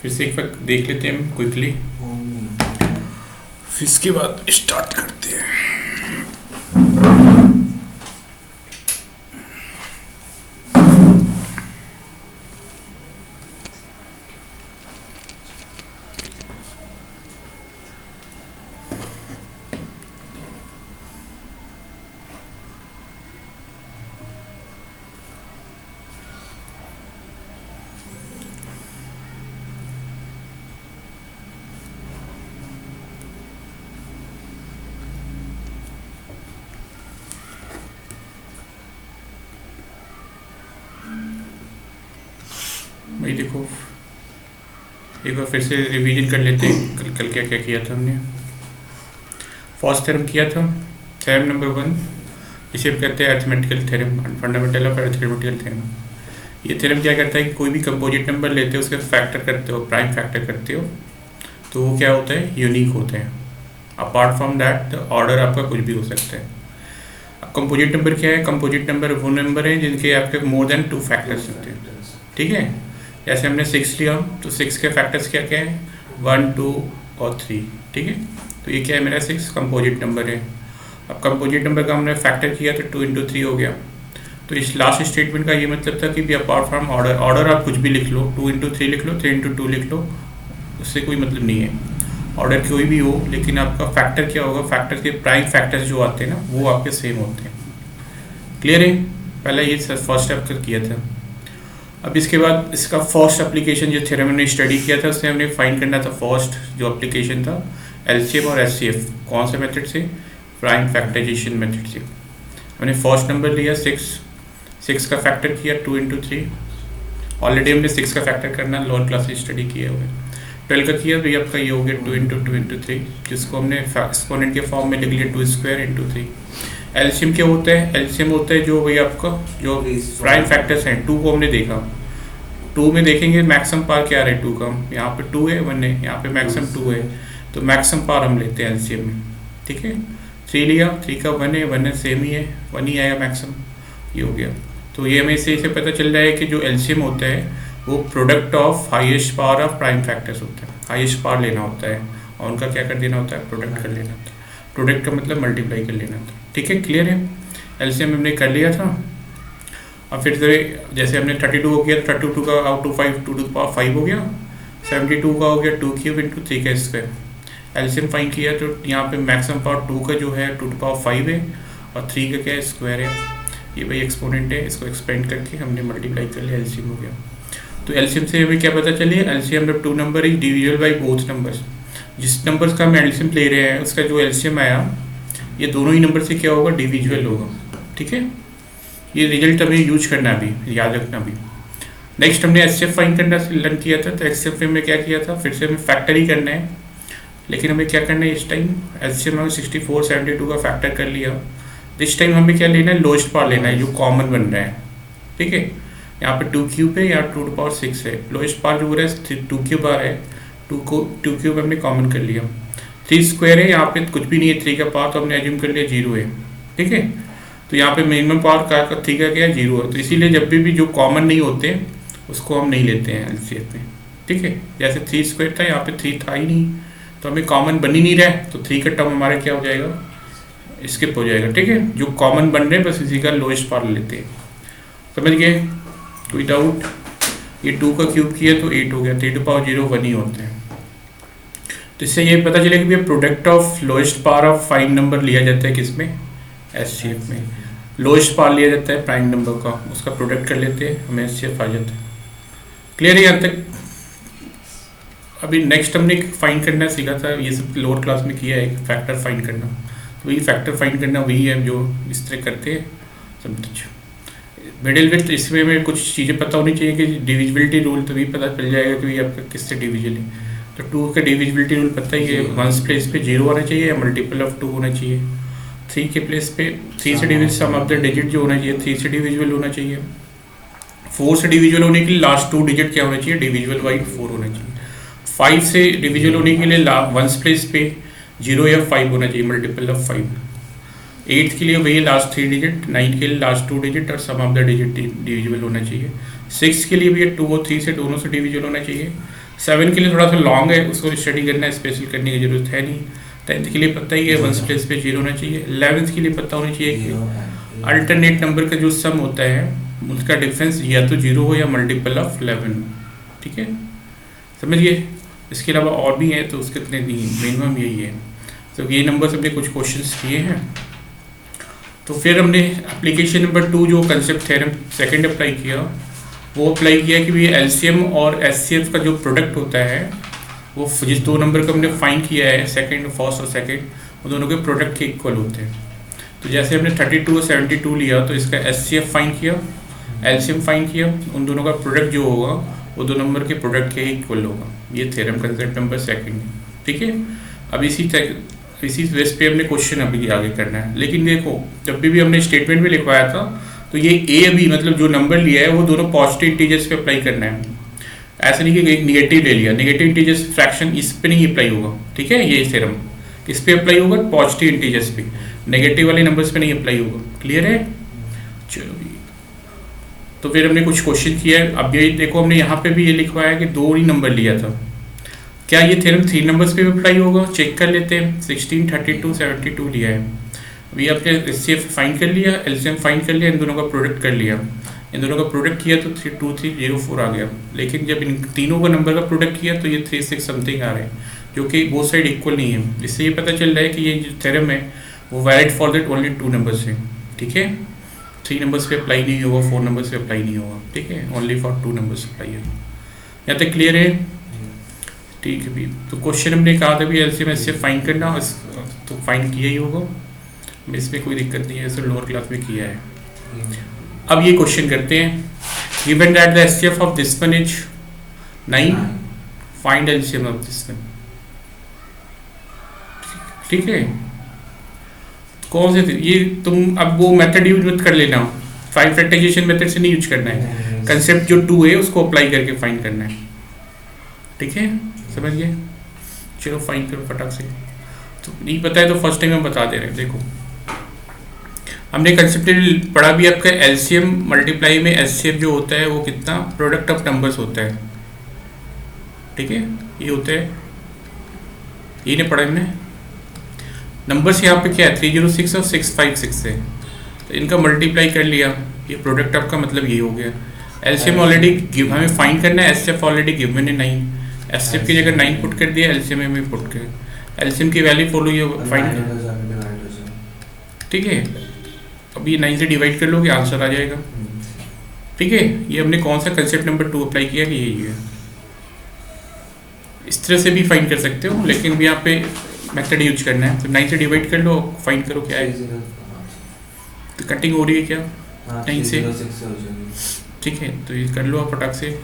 फिर से एक बार देख लेते हैं हम क्विकली, फिर इसके बाद स्टार्ट करते हैं। भाई देखो, एक बार फिर से रिवीजन कर लेते हैं कल कल क्या क्या किया था हमने। फर्स्ट थ्योरम किया था, थ्योरम नंबर 1, जिसे हम कहते हैं arithmetical theorem, fundamental of arithmetical theorem. ये थ्योरम क्या करता है कि कोई भी कंपोजिट नंबर लेते हो, उसके फैक्टर करते हो, प्राइम फैक्टर करते हो, तो वो क्या होता है, यूनिक होते हैं। अपार्ट फ्रॉम दैट ऑर्डर आपका कुछ भी हो सकता है। अब कंपोजिट नंबर क्या है, कंपोजिट नंबर वो नंबर है जिनके आपके मोर देन 2 फैक्टर्स होते हैं। ठीक है, जैसे हमने 6 लिया तो 6 के फैक्टर्स क्या क्या है, 1, 2 और 3। ठीक है, तो ये क्या है, मेरा 6 कंपोजिट नंबर है। अब कंपोजिट नंबर का हमने फैक्टर किया तो 2 × 3 हो गया। तो इस लास्ट स्टेटमेंट का ये मतलब था कि भी अपार्ट फ्रॉम ऑर्डर, ऑर्डर आप कुछ भी लिख लो, 2 × 3 लिख लो, 3 × 2 लिख लो, उससे कोई मतलब नहीं है, ऑर्डर कोई भी हो, लेकिन आपका फैक्टर क्या होगा, फैक्टर के प्राइम फैक्टर्स जो आते हैं ना वो आपके सेम होते हैं। क्लियर है, पहले ये फर्स्ट स्टेप किया था। अब इसके बाद इसका फर्स्ट एप्लीकेशन जो थ्योरम ने स्टडी किया था, उससे हमने फाइंड करना था फर्स्ट जो एप्लीकेशन था, एलसीएम और एचसीएफ। कौन से मेथड से, प्राइम फैक्टराइजेशन मेथड से। हमने फर्स्ट नंबर लिया 6 का फैक्टर किया 2 × 3। ऑलरेडी हमने 6 का फैक्टर करना लोअर क्लास से स्टडी किए हुए। 12 का किया तो आपका ये हो गया 2 × 2 × 3, जिसको हमने एक्सपोनेंट के फॉर्म में लिख लिया 2² × 3। एलसीएम क्या होता है, एलसीएम होता है जो भाई आपका जो प्राइम फैक्टर्स हैं, 2 को हमने देखा, 2 में देखेंगे मैक्सिमम पावर क्या है 2 का, यहाँ पे 2 है, 1 है, यहाँ पे मैक्सिमम 2 है, तो मैक्सिमम पावर हम लेते हैं एलसीएम में। ठीक है, 3 लिया, 3 का 1 है, 1 है, सेम ही है, 1 ही आएगा मैक्सिमम, ये हो गया। तो ये हमें इसे पता चल रहा है कि जो एलसीएम होता है वो product of highest power of prime factors होता है। हाईएस्ट पावर लेना होता है और उनका क्या कर देना होता है, प्रोडक्ट कर लेना होता है। प्रोडक्ट का मतलब मल्टीप्लाई कर लेना था। ठीक है, क्लियर है, एलसीएम हमने कर लिया था। अब फिर से जैसे हमने 32 हो गया, 32 का out to 5 2 to the power 5 हो गया, 72 का हो गया 2³ × 3 का स्क्वायर। एलसीएम फाइंड किया तो यहाँ पे मैक्सिमम पावर 2 का जो है 2 to the power 5 है और 3 का क्या है, स्क्वायर है। ये भाई एक्सपोनेंट है, इसको एक्सपेंड करके हमने मल्टीप्लाई कर लिया, एलसीएम हो गया। तो एलसीएम से हमें क्या पता चलिए, एलसीएम जब 2 number is divisible by both numbers. जिस नंबर्स का हम एलसीएम ले रहे हैं उसका जो एलसीएम आया, ये दोनों ही नंबर से क्या होगा, डिविजिबल होगा। ठीक है, ये रिजल्ट हमें यूज करना भी, याद रखना भी। नेक्स्ट हमने एचसीएफ फाइंड करना लर्न किया था, तो एचसीएफ में क्या किया था, फिर से हमें फैक्टर ही करना है, लेकिन हमें क्या करना है इस टाइम, एचसीएफ में 64 72 का फैक्टर कर लिया। इस टाइम हमें क्या लेना है, लोएस्ट पावर लेना है जो कॉमन बन रहा है। ठीक है, यहाँ पे 2³ है, यहाँ 2 to the power 6 है, लोएस्ट पावर जो हो रहा है 2³ आ रहा है, 2³ हमने कॉमन कर लिया। 3 स्क्वायर है, यहाँ पे कुछ भी नहीं है, 3 का पावर तो हमने एज्यूम कर लिया 0 है। ठीक है, तो यहाँ पे मिनिमम पावर का 3 का क्या है, 0 है। तो इसीलिए जब भी जो कॉमन नहीं होते उसको हम नहीं लेते हैं एलसीएफ में। ठीक है, जैसे 3 स्क्वायर था, यहाँ पे 3 था ही नहीं, तो हमें कॉमन बन ही नहीं रहा है, तो 3 का टर्म हमारा क्या हो जाएगा, स्किप हो जाएगा। ठीक है, जो कॉमन बन रहे हैं बस इसी का लोएस्ट पावर लेते हैं। समझ गए, कोई डाउट? ये 2 का क्यूब किया तो 8 हो गया, 3 to the power 0 1 ही होते हैं। तो इससे ये पता चलेगा कि product of lowest power of prime number लिया जाता है किसमें, एचसीएफ में। लोएस्ट पावर लिया जाता है प्राइम नंबर का, उसका प्रोडक्ट कर लेते हैं, हमें एचसीएफ आ जाता है। क्लियर है यहाँ तक? अभी नेक्स्ट हमने फाइंड करना सीखा था, ये सब लोअर क्लास में किया है, फैक्टर फाइंड करना। तो वही फैक्टर फाइंड करना वही है जो इस तरह करते हैं सब। मिडिल विथ इसमें में कुछ चीज़ें पता होनी चाहिए कि डिविजिबिलिटी रूल, तभी पता चल जाएगा कि आपका किससे डिविजिबल है। तो 2 का डिविजिबिलिटी रूल पता ही है, 1 प्लेस पे 0 होना चाहिए या मल्टीपल ऑफ 2 होना चाहिए। 3 के प्लेस पे 3 से divisible sum of the digit जो होना चाहिए 3 से डिविजिबल होना चाहिए। 4 से डिविजिबल होने के लिए लास्ट 2 डिजिट क्या होना चाहिए, डिविजिबल बाई 4 होना चाहिए। 5 से डिविजिबल होने के लिए 1 प्लेस पे 0 या 5 होना चाहिए, मल्टीपल ऑफ 5। 8 के लिए वही लास्ट 3 डिजिट, 9 के लिए लास्ट 2 डिजिट और सम ऑफ द डिजिट डिविजिबल होना चाहिए। 6 के लिए भी 2 और 3 से दोनों से डिविजिबल होना चाहिए। 7 के लिए थोड़ा सा लॉन्ग है, उसको स्टडी करना है, स्पेशल करने की जरूरत है नहीं। 10th के लिए पता ही है 1 प्लेस पे 0 होना चाहिए। 11th के लिए पता होना चाहिए कि अल्टरनेट नंबर का जो सम होता है उसका डिफरेंस या तो 0 हो या मल्टीपल ऑफ 11 हो। ठीक है, समझिए। इसके अलावा और भी है तो उसके इतने मिनिमम यही है। तो ये नंबर हमने कुछ क्वेश्चंस किए हैं। तो फिर हमने एप्लीकेशन नंबर 2 जो कंसेप्ट थ्योरम सेकंड अप्लाई किया, वो अप्लाई किया कि भैया एलसीएम और एचसीएफ का जो प्रोडक्ट होता है वो जिस दो नंबर का हमने फाइंड किया है, सेकंड फर्स्ट और सेकंड, वो दोनों के प्रोडक्ट के इक्वल होते हैं। तो जैसे हमने 32 और 72 लिया तो इसका एचसीएफ फाइंड किया, एलसीएम फाइंड किया, उन दोनों का प्रोडक्ट जो होगा वो दो नंबर के प्रोडक्ट के इक्वल होगा। ये थ्योरम कंसेप्ट नंबर सेकंड है। ठीक है, अब इसी बेस पे हमने क्वेश्चन अभी आगे करना है। लेकिन देखो, जब भी हमने स्टेटमेंट में लिखवाया था तो ये ए बी मतलब जो नंबर लिया है वो दोनों पॉजिटिव इंटीजर्स पे अप्लाई करना है। ऐसा नहीं कि एक निगेटिव ले लिया, निगेटिव इंटीजर्स फ्रैक्शन इस पे नहीं अप्लाई होगा। ठीक है, ये थ्योरम किस पे अप्लाई होगा? पॉजिटिव इंटीजर्स पे, नेगेटिव वाले नंबर्स पे नहीं अप्लाई होगा। क्लियर है? चलो, तो फिर हमने कुछ क्वेश्चन किया है। अब ये देखो, हमने यहाँ पे भी ये लिखवाया है कि 2 ही नंबर लिया था। क्या ये थ्योरम 3 नंबर्स पे भी अप्लाई होगा? चेक कर लेते हैं। 16, 32, 72 लिया है। अभी आपने एचसीएफ फाइंड कर लिया, एलसीएम फाइंड कर लिया, इन दोनों का प्रोडक्ट कर लिया। इन दोनों का प्रोडक्ट किया तो 2304 आ गया। लेकिन जब इन तीनों का नंबर का प्रोडक्ट किया तो ये 36 समथिंग आ रहे हैं, जो कि बोथ साइड इक्वल नहीं है। इससे ये पता चल रहा है कि ये जो थ्योरम है वो valid for that only 2 numbers है। ठीक है, 3 नंबर्स पे अप्लाई नहीं होगा, 4 नंबर्स पे अप्लाई नहीं होगा। ठीक है, ओनली फॉर 2 नंबर्स अप्लाई है। यहाँ तक क्लियर है? ठीक है भी। तो क्वेश्चन हमने कहा था भी एलसीएम एचसीएफ फाइंड करना, तो फाइंड किया ही होगा, इसमें कोई दिक्कत नहीं है, इसे लोअर क्लास में किया है। अब ये क्वेश्चन करते हैं, given that the HCF of this one is 9, find LCM of this one. ठीक है, कौन से ये तुम अब वो मेथड यूज मत कर लेना, 5 फैक्टराइजेशन मेथड से नहीं यूज करना है, कंसेप्ट जो 2 है उसको अप्लाई करके फाइंड करना है। ठीक है, समझ गए? चलो फाइंड करो फटाक से। तो नहीं पता है तो फर्स्ट टाइम हम बता दे रहे हैं। देखो, हमने कंसेप्ट पढ़ा भी आपका एलसीएम मल्टीप्लाई में एचसीएफ जो होता है वो कितना प्रोडक्ट ऑफ नंबर्स होता है। ठीक है, ये होता है, ये नहीं पढ़ा हमने। नंबर्स यहाँ पे क्या है? 306 और 656 है, तो इनका मल्टीप्लाई कर लिया, ये प्रोडक्ट ऑफ का मतलब ये हो गया। एलसीएम ऑलरेडी हमें फाइंड करना है, एचसीएफ ऑलरेडी गिवन है 9, एचसीएफ की जगह 9 पुट कर दिया, एलसीएम में पुट कर एलसीएम की वैल्यू फॉलो ये फाइंड। ठीक है, अब ये 9 से डिवाइड कर लोगे आंसर आ जाएगा। ठीक है, ये हमने कौन सा कंसेप्ट नंबर 2 अप्लाई किया कि यही है। इस तरह से भी फाइंड कर सकते हो, लेकिन भी यहाँ पे मेथड यूज करना है। तो 9 से डिवाइड कर लो, फाइंड करो क्या है। तो कटिंग हो रही है क्या 9 से? ठीक है, तो ये कर लो आप फटाक से।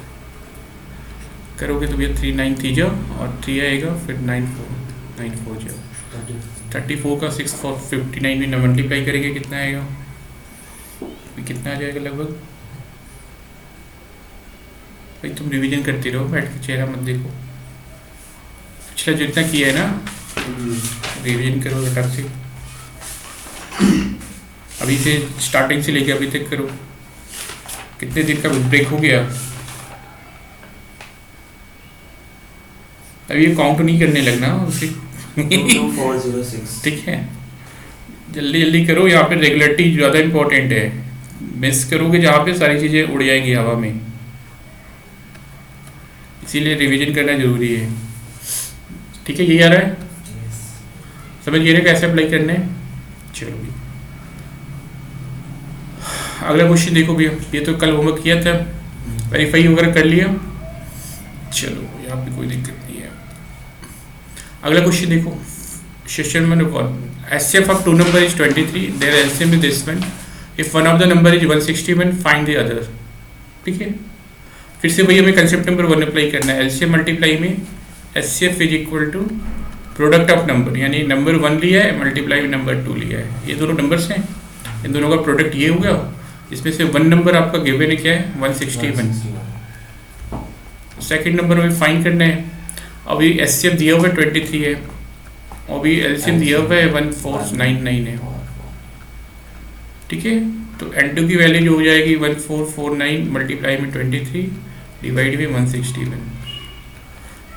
करोगे तो भैया 3 9 थी जाओ और 3 आएगा, फिर 9 4 जाओ। 34 का 6 4 59 में मल्टीप्लाई करेंगे कितना आएगा? कितना आ जाएगा लगभग? भाई तुम रिवीजन करते रहो, बैठ के चेहरा मत देखो। पिछला जितना किया है ना रिवीजन करो फटाक से, अभी से स्टार्टिंग से लेके अभी तक करो। कितने दिन का ब्रेक हो गया? अभी ये काउंट नहीं करने लगना उसी। 2406। ठीक है, जल्दी जल्दी करो, यहाँ पे रेगुलरिटी ज़्यादा इंपॉर्टेंट है। मिस करोगे जहाँ पे सारी चीज़ें उड़ जाएंगी हवा में, इसीलिए रिवीजन करना जरूरी है। ठीक है, यही आ रहा है? समझ गए ना कैसे अप्लाई करने हैं? चलो भी अगला क्वेश्चन देखो भैया, ये तो कल होमवर्क किया था, वेरीफाई वगैरह कर लिया। चलो यहाँ पे कोई दिक्कत नहीं है। अगला क्वेश्चन देखो, session number 1, HCF of 2 number is 23, their LCM is this one, if one of the number is 161 find the other. ठीक है, फिर से वही हमें कंसेप्ट नंबर 1 अप्लाई करना है। एलसीएम मल्टीप्लाई में HCF is equal to product of number, यानी नंबर 1 लिया है मल्टीप्लाई में नंबर 2 लिया है, ये दोनों नंबर्स हैं, इन दोनों का प्रोडक्ट ये हो गया। इसमें से 1 नंबर आपका गिवन है क्या है? 161। सेकंड नंबर में फाइंड करना है। अभी एचसीएफ दिया हुआ है 23 है, और भी एलसीएम दिया हुआ है 1499 है। ठीक है, तो N2 की वैल्यू जो हो जाएगी 1449 मल्टीप्लाई में 23 डिवाइड में 161।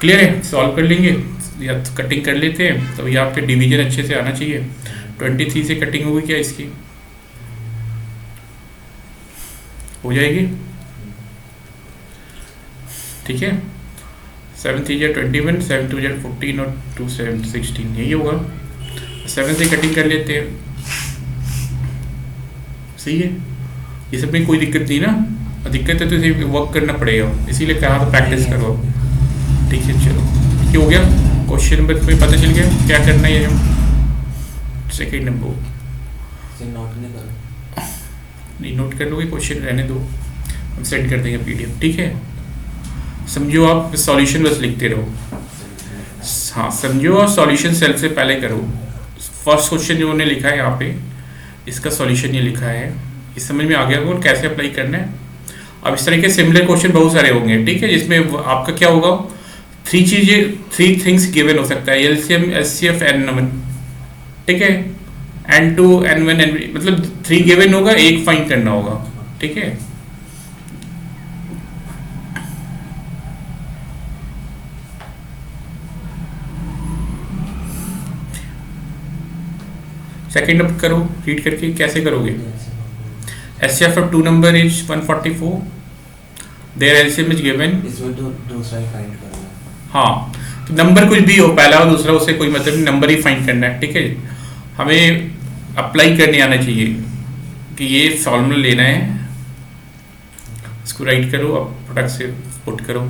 क्लियर है, सॉल्व कर लेंगे या कटिंग कर लेते हैं। तो यहाँ पे डिवीजन अच्छे से आना चाहिए। 23 से कटिंग होगी क्या इसकी, हो जाएगी, ठीक है। 7 3 जा 21, 7 2 जा 14 और 2 7 16, यही होगा। 7 से कटिंग कर लेते हैं, सही है। ये सब में कोई दिक्कत नहीं ना, दिक्कत है तो इसे वर्क करना पड़ेगा, इसीलिए कहा तो प्रैक्टिस करो। ठीक है चलो, ये हो गया। क्वेश्चन नंबर में पता चल गया क्या करना है। हम सेकेंड नंबर नहीं नोट कर लोगे, क्वेश्चन रहने दो, हम सेंड कर देंगे पीडीएफ, ठीक है। समझो, आप सॉल्यूशन बस लिखते रहो। हाँ समझो, और सॉल्यूशन सेल्फ से पहले करो। फर्स्ट क्वेश्चन जो उन्होंने लिखा है यहाँ पे, इसका सॉल्यूशन ये लिखा है, इस समझ में आ गया और कैसे अप्लाई करना है। अब इस तरह के सिमिलर क्वेश्चन बहुत सारे होंगे, ठीक है, जिसमें आपका क्या होगा, 3 थिंग्स गिवन हो सकता है, एलसीएम एचसीएफ N1, ठीक है, N2 N1 N, मतलब 3 गिवन होगा, एक फाइंड करना होगा, ठीक है। सेकेंड अप करो, रीड करके कैसे करोगे। HCF of 2 number is 144, their LCM is given, इसमें तो दूसरा ही फाइंड करना है। हाँ, तो नंबर कुछ भी हो, पहला और दूसरा, उससे कोई मतलब नहीं, नंबर ही फाइंड करना है, ठीक है। हमें अप्लाई करने आना चाहिए कि ये फॉर्मूला लेना है, इसको राइट करो, अब प्रोडक्ट से पुट करो।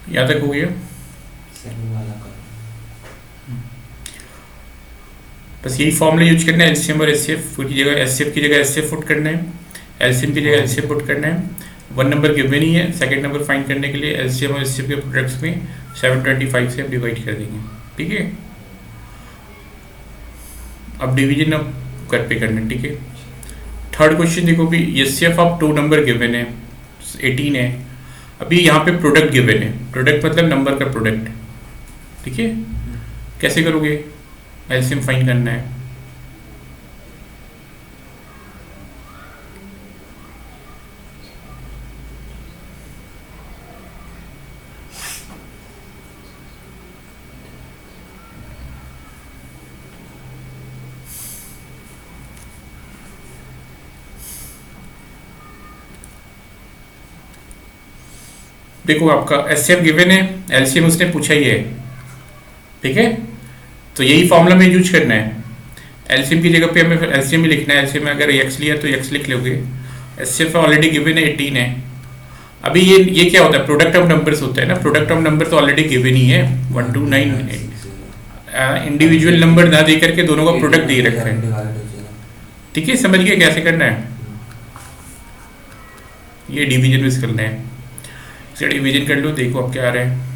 यहाँ तक हो गया, सेकंड वाला करो। बस यही फॉर्मूला यूज करना है। एलसीएम और एचसीएफ की जगह एचसीएफ की जगह एचसीएफ पुट करना है, एलसीएम की जगह एचसीएफ पुट करना है। 1 नंबर गिवन ही है, सेकंड नंबर फाइंड करने के लिए एलसीएम और एचसीएफ के प्रोडक्ट्स में 725 से हम डिवाइड कर देंगे, ठीक है। अब डिवीजन अब कर पे करना है, ठीक है। थर्ड क्वेश्चन देखो भी, एचसीएफ ऑफ 2 नंबर गिवन है 18 है। अभी यहाँ पे प्रोडक्ट गिवन है, प्रोडक्ट मतलब नंबर का प्रोडक्ट, ठीक है। कैसे करोगे, एलसीएम फाइंड करना है। देखो आपका एचसीएफ गिवन है, एलसीएम उसने पूछा ही है, ठीक है। तो यही फॉर्मूला में यूज करना है। एलसीएम की जगह पे हमें एलसीएम ही लिखना है। एलसीएम में अगर एक्स लिया तो एक्स लिख लोगे। एचसीएफ ऑलरेडी गिवन है 18 है। अभी ये क्या होता है, प्रोडक्ट ऑफ नंबर्स होता है ना, प्रोडक्ट ऑफ नंबर तो ऑलरेडी गिवन ही है 1 2 9 इंडिविजुअल नंबर ना दे करके दोनों का प्रोडक्ट दे रखा है, ठीक है। समझ गए कैसे करना है, ये डिवीजन में करना है। इसे डिवीजन कर लो, देखो अब क्या आ रहा है।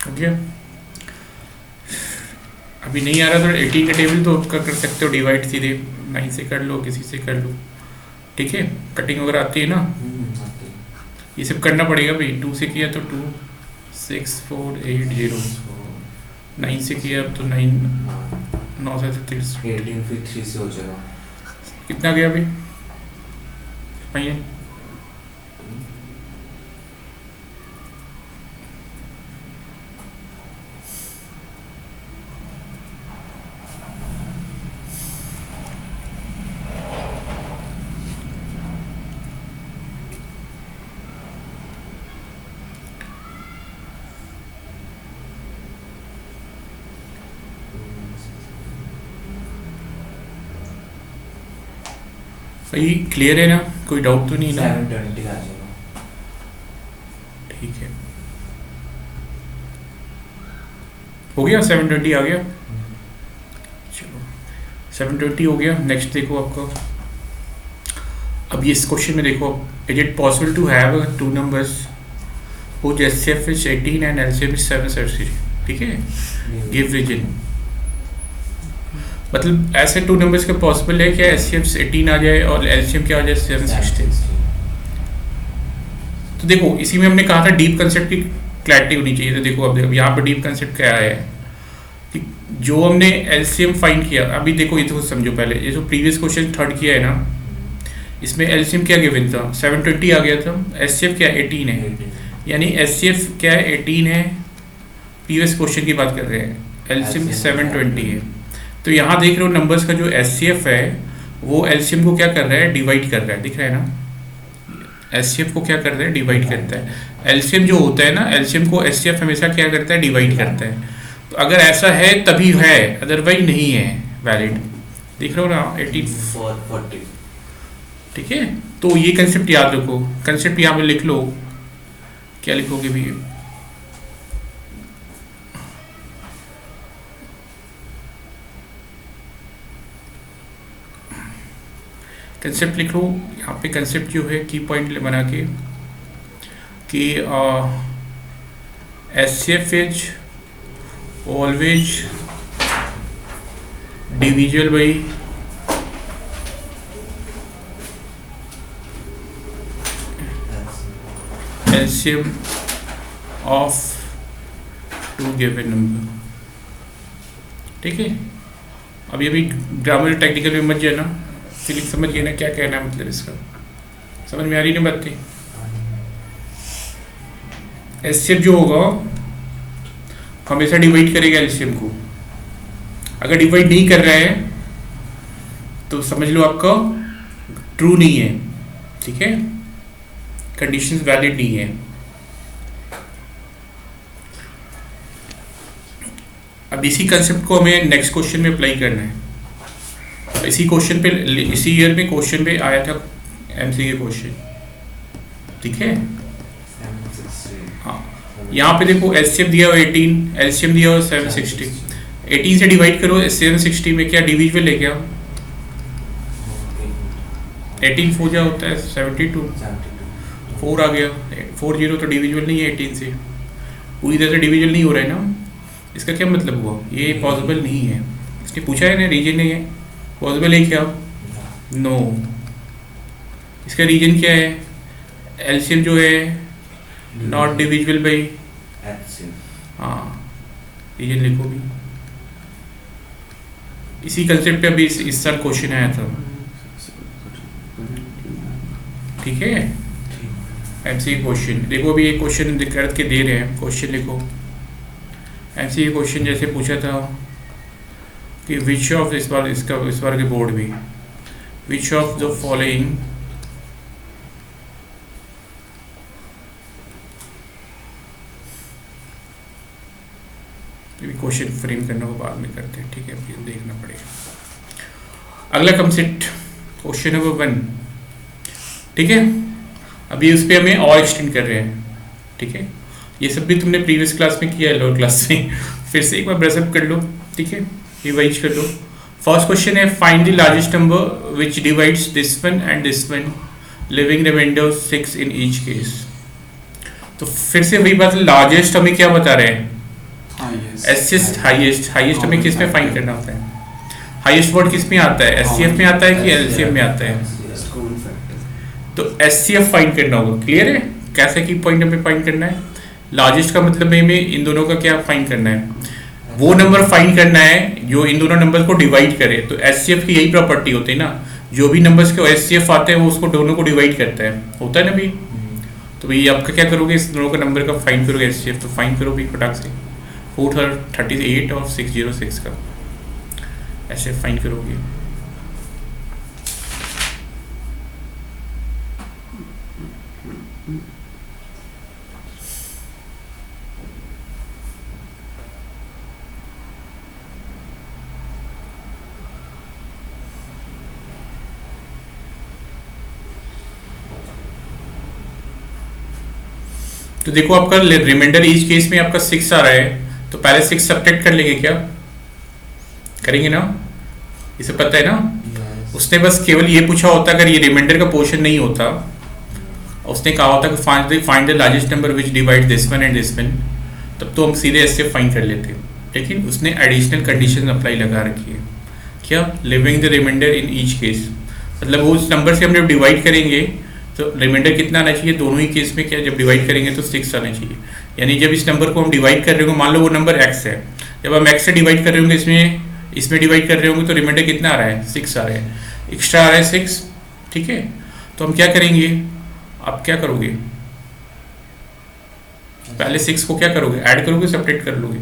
ओके, अभी नहीं आ रहा तो 18 का टेबल तो कर सकते हो डिवाइड, सीधे 9 से कर लो, किसी से कर लो, ठीक है। कटिंग वगैरह आती है ना, ये सब करना पड़ेगा भाई। 2 से किया तो 2 6 4 8 0, 9 से किया अब तो 9 9 से 33 18 फिर 3 से हो जाएगा। कितना गया अभी भैया? भाई क्लियर है ना, कोई डाउट तो नहीं ना? 720 आ जाएगा। ठीक है, हो गया 720 आ गया। चलो 720 हो गया। नेक्स्ट देखो आपका, अब ये इस क्वेश्चन में देखो, is it possible to have two numbers whose HCF is 18 and LCM is 733? ठीक है, गिव रीजन। मतलब ऐसे टू नंबर्स का पॉसिबल है क्या एचसीएफ 18 आ जाए और एलसीएम क्या आ जाए 760? तो देखो इसी में हमने कहा था डीप कंसेप्ट की क्लैरिटी होनी चाहिए। तो देखो अब यहाँ पर डीप कंसेप्ट क्या है कि जो हमने एलसीएम फाइंड किया, अभी देखो ये तो समझो पहले, ये जो प्रीवियस क्वेश्चन थर्ड किया है ना, इसमें एलसीएम क्या गिवन था 720 आ गया था, एचसीएफ क्या 18 है, यानी एचसीएफ क्या है 18 है। प्रीवियस क्वेश्चन की बात कर रहे हैं, एलसीएम 720 है। तो यहाँ देख रहे हो नंबर्स का जो एचसीएफ है वो एलसीएम को क्या कर रहा है, डिवाइड कर रहा है, दिख रहा है ना? एचसीएफ को क्या कर रहा है, डिवाइड करता है। एलसीएम जो होता है ना, एलसीएम को एचसीएफ हमेशा क्या करता है, डिवाइड करता है। तो अगर ऐसा है तभी है, अदरवाइज नहीं है वैलिड। देख रहे हो ना 1840। ठीक है, तो ये कंसेप्ट याद रखो। कंसेप्ट यहाँ पे लिख लो, क्या लिखोगे भी, कंसेप्ट लिख लो यहाँ पे। कंसेप्ट जो है की पॉइंट बना के कि HCF is always divisible by LCM of two given number. ठीक है, अब ये भी ग्रामर टेक्निकल में मत जाना, फीलिंग समझ गए ना क्या कहना है, मतलब इसका समझ में आ रही नहीं बात थी। एचसीएफ जो होगा हमेशा डिवाइड करेगा एलसीएम को। अगर डिवाइड नहीं कर रहा है तो समझ लो आपका ट्रू नहीं है। ठीक है, कंडीशंस वैलिड नहीं है। अब इसी कंसेप्ट को हमें नेक्स्ट क्वेश्चन में अप्लाई करना है। इसी क्वेश्चन पे, इसी ईयर में क्वेश्चन पे आया था एमसीक्यू क्वेश्चन। ठीक है, हाँ यहाँ पे देखो एचसीएफ दिया हुआ 18, एलसीएम दिया हुआ 760। 18 से डिवाइड करो 760 में, क्या डिविजिबल है क्या? 18 4 जा होता है 72, 4 आ गया, 40 तो डिविजिबल नहीं है 18 से, पूरी तरह से डिविजिबल नहीं हो रहा है ना। इसका क्या मतलब हुआ, ये पॉसिबल नहीं है। इसने पूछा है ना रीजन नहीं है, पॉसिबल है क्या? नो। इसका रीजन क्या है? एलसीएम जो है नॉट डिविजिबल बाई, हाँ रीजन लिखो भी। इसी कंसेप्ट पे अभी इस साल क्वेश्चन आया था। ठीक है, एमसीक्यू क्वेश्चन देखो, अभी ये क्वेश्चन कर के दे रहे हैं, क्वेश्चन लिखो। एमसीक्यू क्वेश्चन जैसे पूछा था कि विच ऑफ, इस बार के बोर्ड भी, विच of the following question frame करने को बाद में करते हैं। ठीक है, फिर देखना पड़ेगा। अगला कंसेप्ट क्वेश्चन नंबर 1। ठीक है, अभी उस पर हमें और एक्सटेंड कर रहे हैं। ठीक है, ये सब भी तुमने प्रीवियस क्लास में किया है, लोअर क्लास में, फिर से एक बार ब्रशअप कर लो। ठीक है, रिवाइज कर लो। फर्स्ट क्वेश्चन है find the largest number which divides this one and this one, leaving remainder 6 in each case. तो फिर से वही बात, लार्जेस्ट हमें क्या बता रहे हैं? HCF highest. हाईएस्ट हमें किस में फाइंड करना होता है? हाईएस्ट वर्ड किस में आता है, एचसीएफ में आता है कि एलसीएम में आता है? तो एचसीएफ फाइंड करना होगा। क्लियर है कैसे की पॉइंट हमें फाइंड करना है? लार्जेस्ट का मतलब हमें इन दोनों का क्या फाइंड करना है? वो नंबर फाइंड करना है जो इन दोनों नंबर को डिवाइड करे। तो एचसीएफ की यही प्रॉपर्टी होती है ना, जो भी नंबर्स के एचसीएफ आते हैं वो उसको दोनों को डिवाइड करता है, होता है ना भाई। तो भाई आपका क्या करोगे, इस दोनों का नंबर का फाइंड करोगे एचसीएफ, तो फाइंड करो भाई फटाक से 438 और 606 का ऐसे फाइंड करोगे। तो देखो आपका रिमाइंडर ईच केस में आपका 6 आ रहा है, तो पहले 6 सब्ट्रैक्ट कर लेंगे, क्या करेंगे ना, इसे पता है ना। उसने बस केवल ये पूछा होता अगर ये रिमाइंडर का पोर्शन नहीं होता, उसने कहा होता कि find the largest number which divide this one and this one, तब तो हम सीधे ऐसे फाइंड कर लेते। लेकिन उसने एडिशनल कंडीशन अप्लाई लगा रखी है, क्या, leaving the remainder in each case, मतलब वो उस नंबर से हम जब डिवाइड करेंगे तो रिमाइंडर कितना आना चाहिए दोनों ही केस में, क्या जब डिवाइड करेंगे तो 6 आना चाहिए। यानी जब इस नंबर को हम डिवाइड कर रहे होंगे, मान लो वो नंबर x है, जब हम x से डिवाइड कर रहे होंगे इसमें डिवाइड कर रहे होंगे तो रिमाइंडर कितना आ रहा है, 6 आ रहा है, एक्स्ट्रा आ रहा है 6, ठीक है। तो हम क्या करेंगे, आप क्या करोगे, पहले 6 को क्या करोगे, ऐड करोगे सब्ट्रैक्ट कर लोगे,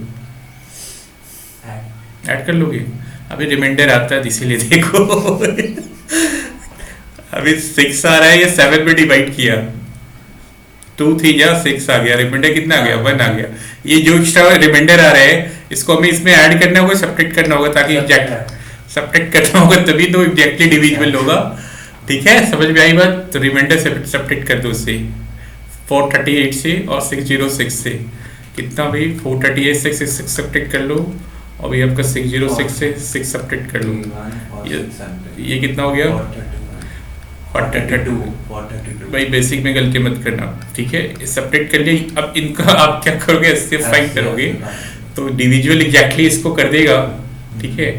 ऐड कर लोगे। अभी रिमाइंडर आता है इसीलिए देखो अभी 6 आ रहा है, ये 7 में डिवाइड किया, 2 3 जा 6 आ गया, रिमाइंडर कितना आ गया, 1 आ गया। ये जो एक्स्ट्रा रिमाइंडर आ रहा है इसको हमें इसमें ऐड करना होगा, सब्ट्रैक्ट करना होगा, ताकि एग्जैक्ट सब्ट्रैक्ट करना होगा तभी तो एग्जैक्टली डिविजिबल होगा, ठीक है, समझ में आई बात। तो रिमाइंडर सब्ट्रैक्ट कर दो उससे 438 से और 606 से, कितना भाई 438 से 6 सब्ट्रैक्ट कर लो, और भाई आपका 606 से 6 सब्ट्रैक्ट कर लो, ये कितना हो गया 432। भाई बेसिक में गलती मत करना, ठीक है, सब्ट्रैक्ट कर लिए। अब इनका आप क्या करोगे, इससे फाइंड करोगे तो डिविजुअल एग्जैक्टली इसको कर देगा, ठीक है।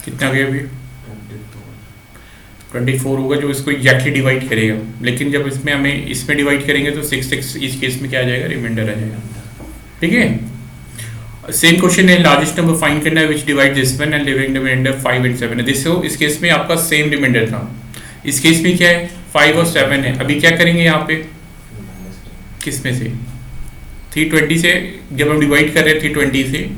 कितना गया अभी 24 होगा जो इसको एग्जैक्टली डिवाइड करेगा। लेकिन जब इसमें डिवाइड करेंगे तो 6 इस केस में क्या आ जाएगा, रिमाइंडर आ जाएगा, ठीक है। सेम क्वेश्चन है, लार्जेस्ट नंबर फाइंड करना है which divide this one and leaving remainder 5 and 7 है। देखो इस केस में आपका सेम रिमाइंडर था, इस केस में क्या है 5 और 7 है। अभी क्या करेंगे यहाँ पे, किस में से 320 से जब हम डिवाइड कर रहे हैं 320 से,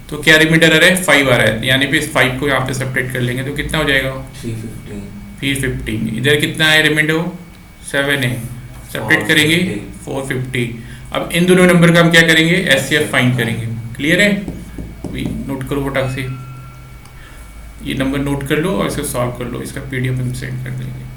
तो क्या रिमाइंडर आ रहा है 5 आ रहा है, यानी कि इस 5 को यहाँ पे सब्ट्रैक्ट कर लेंगे तो कितना हो जाएगा 315। इधर कितना है रिमाइंडर 7 है, सब्ट्रैक्ट करेंगे 450। अब इन दोनों नंबर का हम क्या करेंगे, एचसीएफ फाइंड करेंगे, क्लियर है। नोट करो फटाक से, ये नंबर नोट कर लो और इसे सॉल्व कर लो, इसका पीडीएफ हम सेंड कर देंगे।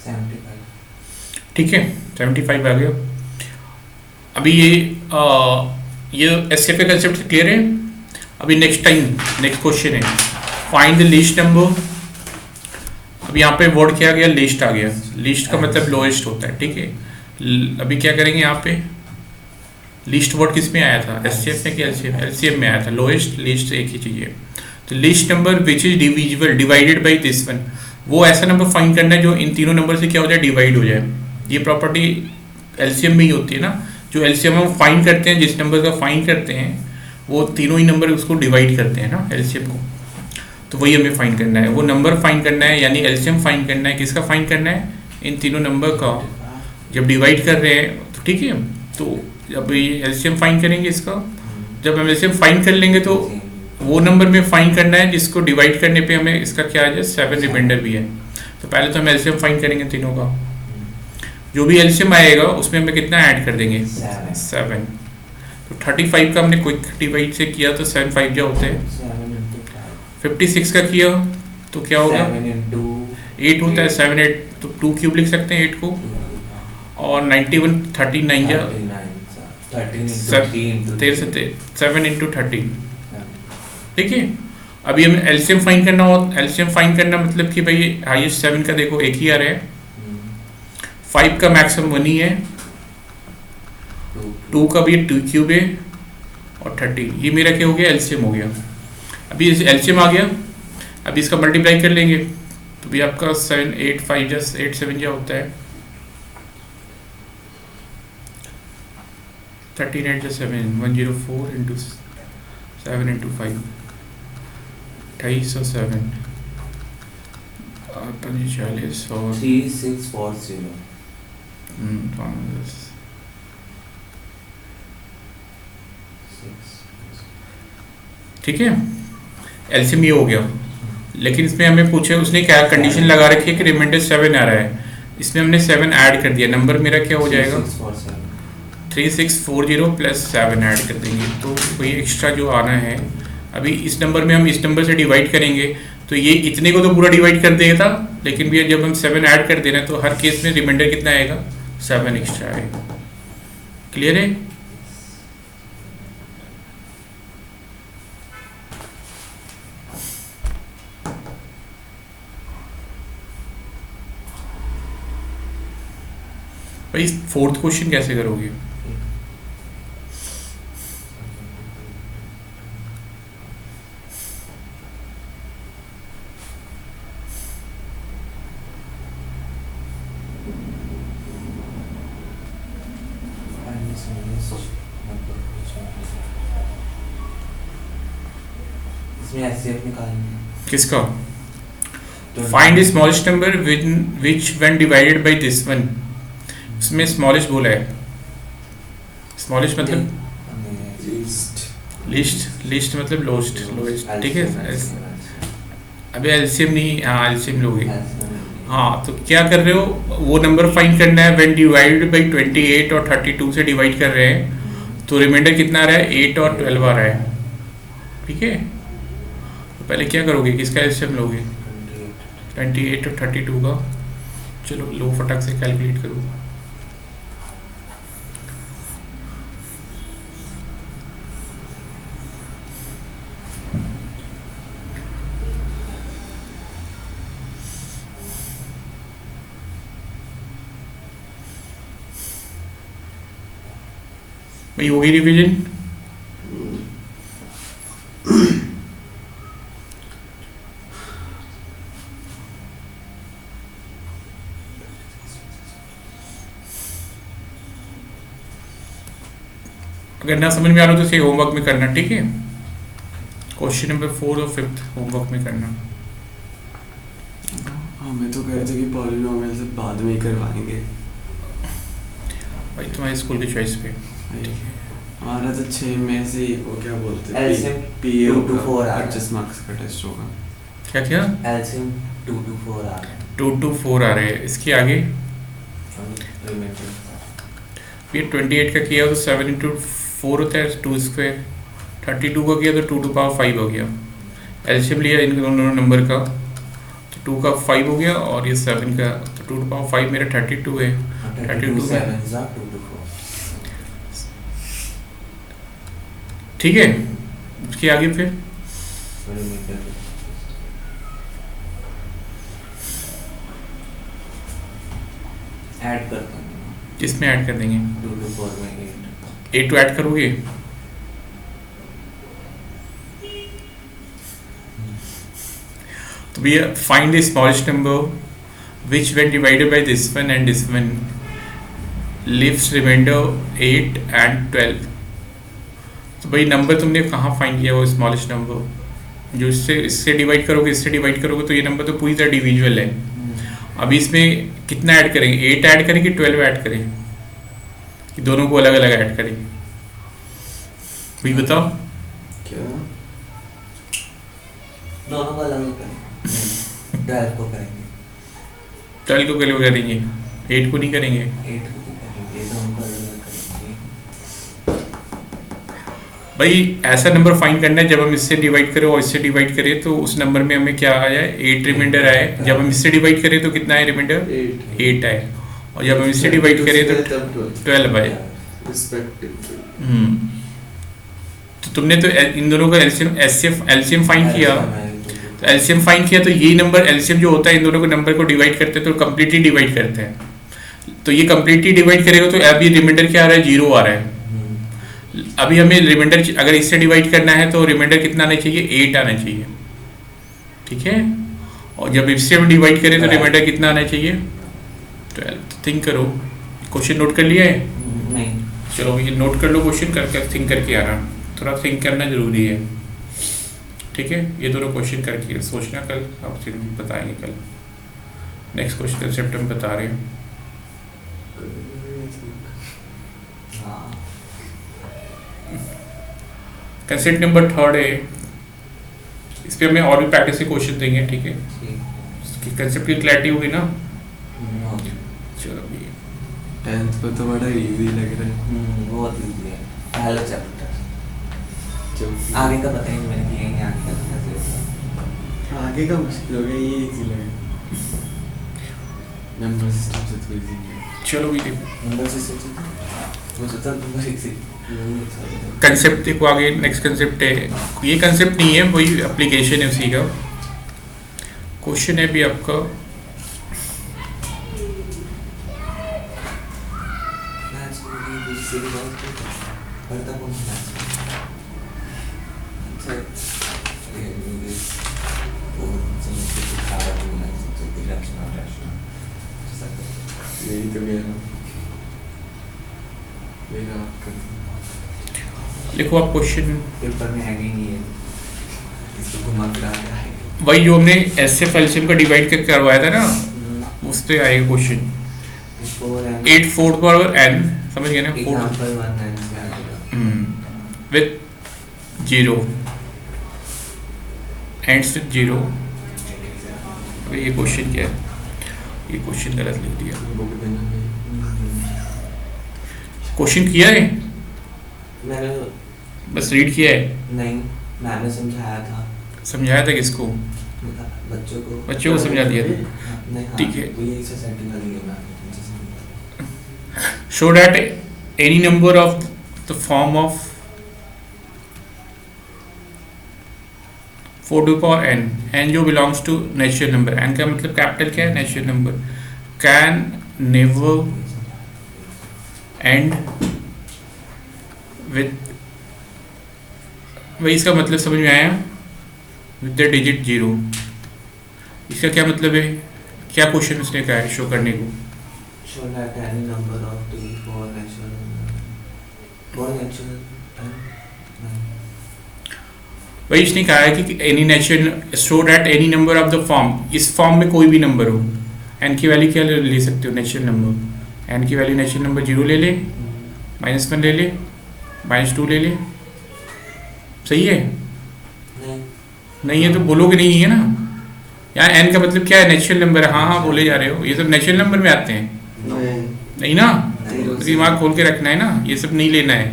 75। ठीक है, 75 आ गया। अभी ये एससीएफ का कंसेप्ट क्लियर है। अभी नेक्स्ट क्वेश्चन है फाइंड द लीस्ट नंबर। अब यहाँ पे वर्ड क्या आ गया, लिस्ट आ गया। लिस्ट का मतलब लोएस्ट होता है, ठीक है। अभी क्या करेंगे यहाँ पे, लिस्ट वर्ड किस में आया था, एससीएफ में कि एलसीएम? एलसीएम में आया था। लोएस्ट लिस्ट एक ही चीज़ है। तो list number which is divisible divided by this one, वो ऐसा नंबर फाइंड करना है जो इन तीनों नंबर से क्या हो जाए, डिवाइड हो जाए। ये प्रॉपर्टी एलसीएम में ही होती है ना। जो एलसीएम हम फाइंड करते हैं, जिस नंबर का फाइंड करते हैं वो तीनों ही नंबर उसको डिवाइड करते हैं ना, एलसीएम को। तो वही हमें फाइंड करना है, वो नंबर फाइंड करना है, यानी एलसीएम फाइंड करना है। किसका फाइंड करना है, इन तीनों नंबर का। जब डिवाइड कर रहे हैं तो ठीक है, तो जब एलसीएम फाइंड करेंगे इसका, जब हम एलसीएम फाइंड कर लेंगे तो वो नंबर में फाइंड करना है जिसको डिवाइड करने पे हमें इसका क्या आ जाए, 7 रिमाइंडर भी है। तो पहले तो हम एलसीएम फाइंड करेंगे तीनों का। जो भी एलसीएम आएगा उसमें हमें कितना ऐड कर देंगे, 7। तो 35 का हमने क्विक डिवाइड से किया तो 7 5 जो होते हैं। 56 का किया तो क्या होगा, 8 होता है। 7 8 तो 2 क्यूब लिख सकते हैं 8 को। और 91 39 जा 7 इंटू 13, ठीक है। अभी हमें एलसीएम फाइंड करना हो, एलसीएम फाइंड करना मतलब कि भाई हाईएस्ट 7 का देखो एक ही आ रहा है, 5 का मैक्सिमम 1 ही है, 2 का भी 2 क्यूब है, और 30 ये मेरा क्या हो गया, एलसीएम हो गया। अभी एलसीएम आ गया, अभी इसका मल्टीप्लाई कर लेंगे तो भी आपका 7 8 5 जस्ट 8 7 जा होता है, 13 8 7 104 इंटू 7 इंटू 5 287 और 45 और 3640। ठीक है। एलसीएम ये हो गया। लेकिन इसमें हमें पूछे, उसने क्या कंडीशन लगा रखी है कि रिमाइंडर 7 आ रहा है, इसमें हमने 7 ऐड कर दिया, नंबर मेरा क्या हो जाएगा 3640 प्लस 7 ऐड कर देंगे तो वही एक्स्ट्रा जो आना है। अभी इस नंबर में हम इस नंबर से डिवाइड करेंगे तो ये इतने को तो पूरा डिवाइड कर देगा था, लेकिन भैया जब हम 7 ऐड कर देना तो हर केस में रिमाइंडर कितना आएगा, 7 एक्स्ट्रा आएगा। क्लियर है। भाई 4th क्वेश्चन कैसे करोगे, इसमें एचसीएफ निकालनी किसका, find the smallest number which when divided by this one. इसमें स्मॉलेस्ट बोला है, स्मॉलेस्ट मतलब लिस्ट मतलब लोएस्ट, ठीक है। अबे एलसीएम नहीं, हाँ एलसीएम लोगे। हाँ तो क्या कर रहे हो, वो नंबर फाइंड करना है व्हेन डिवाइडेड बाय 28 और 32 से डिवाइड कर रहे हैं तो रिमाइंडर कितना आ रहा है, 8 और 12 आ रहा है, ठीक है। तो पहले क्या करोगे, किसका एलसीएम लोगे, 28 और 32 का। चलो लो फटाक से कैलकुलेट करो। भाई होगी रिवीजन, अगर ना समझ में आ रहा हो तो सही होमवर्क में करना, ठीक है। क्वेश्चन नंबर 4 और 5 होमवर्क में करना। हमें तो कहते कि पॉलिनोमियल से बाद में ही करवाएंगे भाई, तुम्हारे स्कूल की चॉइस पे। हमारा तो 6 में से वो क्या बोलते हैं, एलसीएम पीए 2 to 4 होगा, आ रहा है। 25 मार्क्स का टेस्ट होगा। क्या क्या, एलसीएम 2 to 4 आ रहा है। 2 to 4 आ रहे हैं। इसके आगे ये 28 का किया तो 7 इंटू 4 होता है 2 स्क्वायर, 32 का किया तो 2 to power 5 हो गया। एलसीएम लिया इन दोनों नंबर का तो 2 का 5 हो गया और ये 7 का तो 2^5 मेरा 32 है, 32 32 है, 7s are 2 to 4. ठीक है। उसके आगे फिर रिमाइंडर ऐड करता हूँ, इसमें ऐड कर देंगे 2 to 4 में 8. 8 तो ऐड करोगे, तो भैया find the smallest number which when divided by this one and this one leaves remainder 8 and 12। तो भाई नंबर तुमने कहाँ फाइंड किया वो स्मॉलेस्ट नंबर, जो इससे डिवाइड करोगे, इससे डिवाइड करोगे, तो ये नंबर तो पूरी तरह डिविजुअल है। अभी इसमें कितना ऐड करेंगे, 8 ऐड करें कि 12 ऐड करें, कि दोनों को अलग अलग ऐड करें, वही बताओ। क्या दोनों को अलग करेंगे, 12 को करेंगे, 12 को कैसे करेंगे, 8 को नहीं करेंगे। 8 को भी करेंगे, दोनों को अलग अलग करेंगे। भाई ऐसा नंबर फाइंड करना है जब हम इससे डिवाइड करें और इससे डिवाइड करें तो उस नंबर में हमें क्या आया, 8 रिमाइंडर आए। जब हम इससे डिवाइड करें तो कितना है रिमाइंडर, 8 आए, और जब हम इससे डिवाइड करें तो 12 आए। तो तुमने तो इन दोनों का एलसीएम फाइंड किया, तो एलसीएम फाइंड किया, तो ये नंबर एलसीएम जो होता है इन दोनों के नंबर को डिवाइड करते हैं तो कम्प्लीटली डिवाइड करते हैं। तो ये कम्प्लीटली डिवाइड करेगा तो अभी रिमाइंडर क्या आ रहा है, 0 आ रहा है। अभी हमें रिमाइंडर अगर इससे डिवाइड करना है तो रिमाइंडर कितना आना चाहिए, 8 आना चाहिए, ठीक है। और जब इससे हम डिवाइड करें तो रिमाइंडर कितना आना चाहिए, 12। तो थिंक करो, क्वेश्चन नोट कर लिया है? नहीं। चलो ये नोट कर लो, क्वेश्चन करके थिंक करके आना, थोड़ा थिंक करना जरूरी है, ठीक है। ये दोनों क्वेश्चन करके सोचना, कल आपसे बताएंगे, कल नेक्स्ट क्वेश्चन कंसेप्ट हम बता रहे हैं। कंसेप्ट नंबर 3 है, इस पे हमें और भी प्रैक्टिस के क्वेश्चन देंगे, ठीक है। कंसेप्ट की क्लैरिटी होगी ना। चलो भैया 10th को तो बड़ा इजी लग रहा है। बहुत इजी है, पहला चैप्टर। आगे का पता ही नहीं, मैंने किया ही नहीं आगे का कैसे। आगे का मुश्किल हो गया, ये इजी लगा। नंबर सिस्टम से तो इजी है। चलो भी देखो नंबर सिस्टम वो तो नंबर सिस्टम कंसेप्ट देखो आगे। नेक्स्ट कंसेप्ट है, ये कंसेप्ट नहीं है, वही एप्लीकेशन है उसी का। क्वेश्चन है भी आपका, यही तो मेरा आपका लिखो आप क्वेश्चन। पेपर में है ही नहीं है, इसको घुमा फिरा के आएगा। वही जो हमने एसएफ एलसीएम का डिवाइड करके करवाया था ना, उस पे आएगा क्वेश्चन। 8 4 पावर n, समझ गए ना, 4 विद 0 एंड्स विद 0। अबे ये क्वेश्चन क्या है, ये क्वेश्चन गलत लिख दिया। बुक देना क्वेश्चन किया है, मैंने बस रीड किया है? नहीं, मैंने समझाया था। समझाया था किसको? बच्चों को। बच्चों को समझा दिया था, नहीं, हाँ, ठीक है। वो ये एक्सरसाइज कर लेंगे मैं। show that any number of the form of 4 to the power n जो belongs to natural number, n का मतलब कैपिटल क्या है, natural number, can never end with, वही इसका मतलब समझ में आया, with the digit 0। इसका क्या मतलब है, क्या क्वेश्चन उसने कहा है शो करने को? Show that any number of 2 4 natural वही इसने कहा है कि any natural show that any number of the form, इस फॉर्म में कोई भी नंबर हो, एन की वैल्यू क्या ले सकते हो, नेचुरल नंबर। एन की वैल्यू नेचुरल नंबर 0 ले ले, -1 ले ले, -2 ले ले, सही है? नहीं है तो बोलोगे नहीं है ना। यहाँ एन का मतलब क्या है, नेचुरल नंबर है। हाँ हाँ बोले जा रहे हो, ये सब नेचुरल नंबर में आते हैं, नहीं ना, तो दिमाग खोल के रखना है ना, ये सब नहीं लेना है।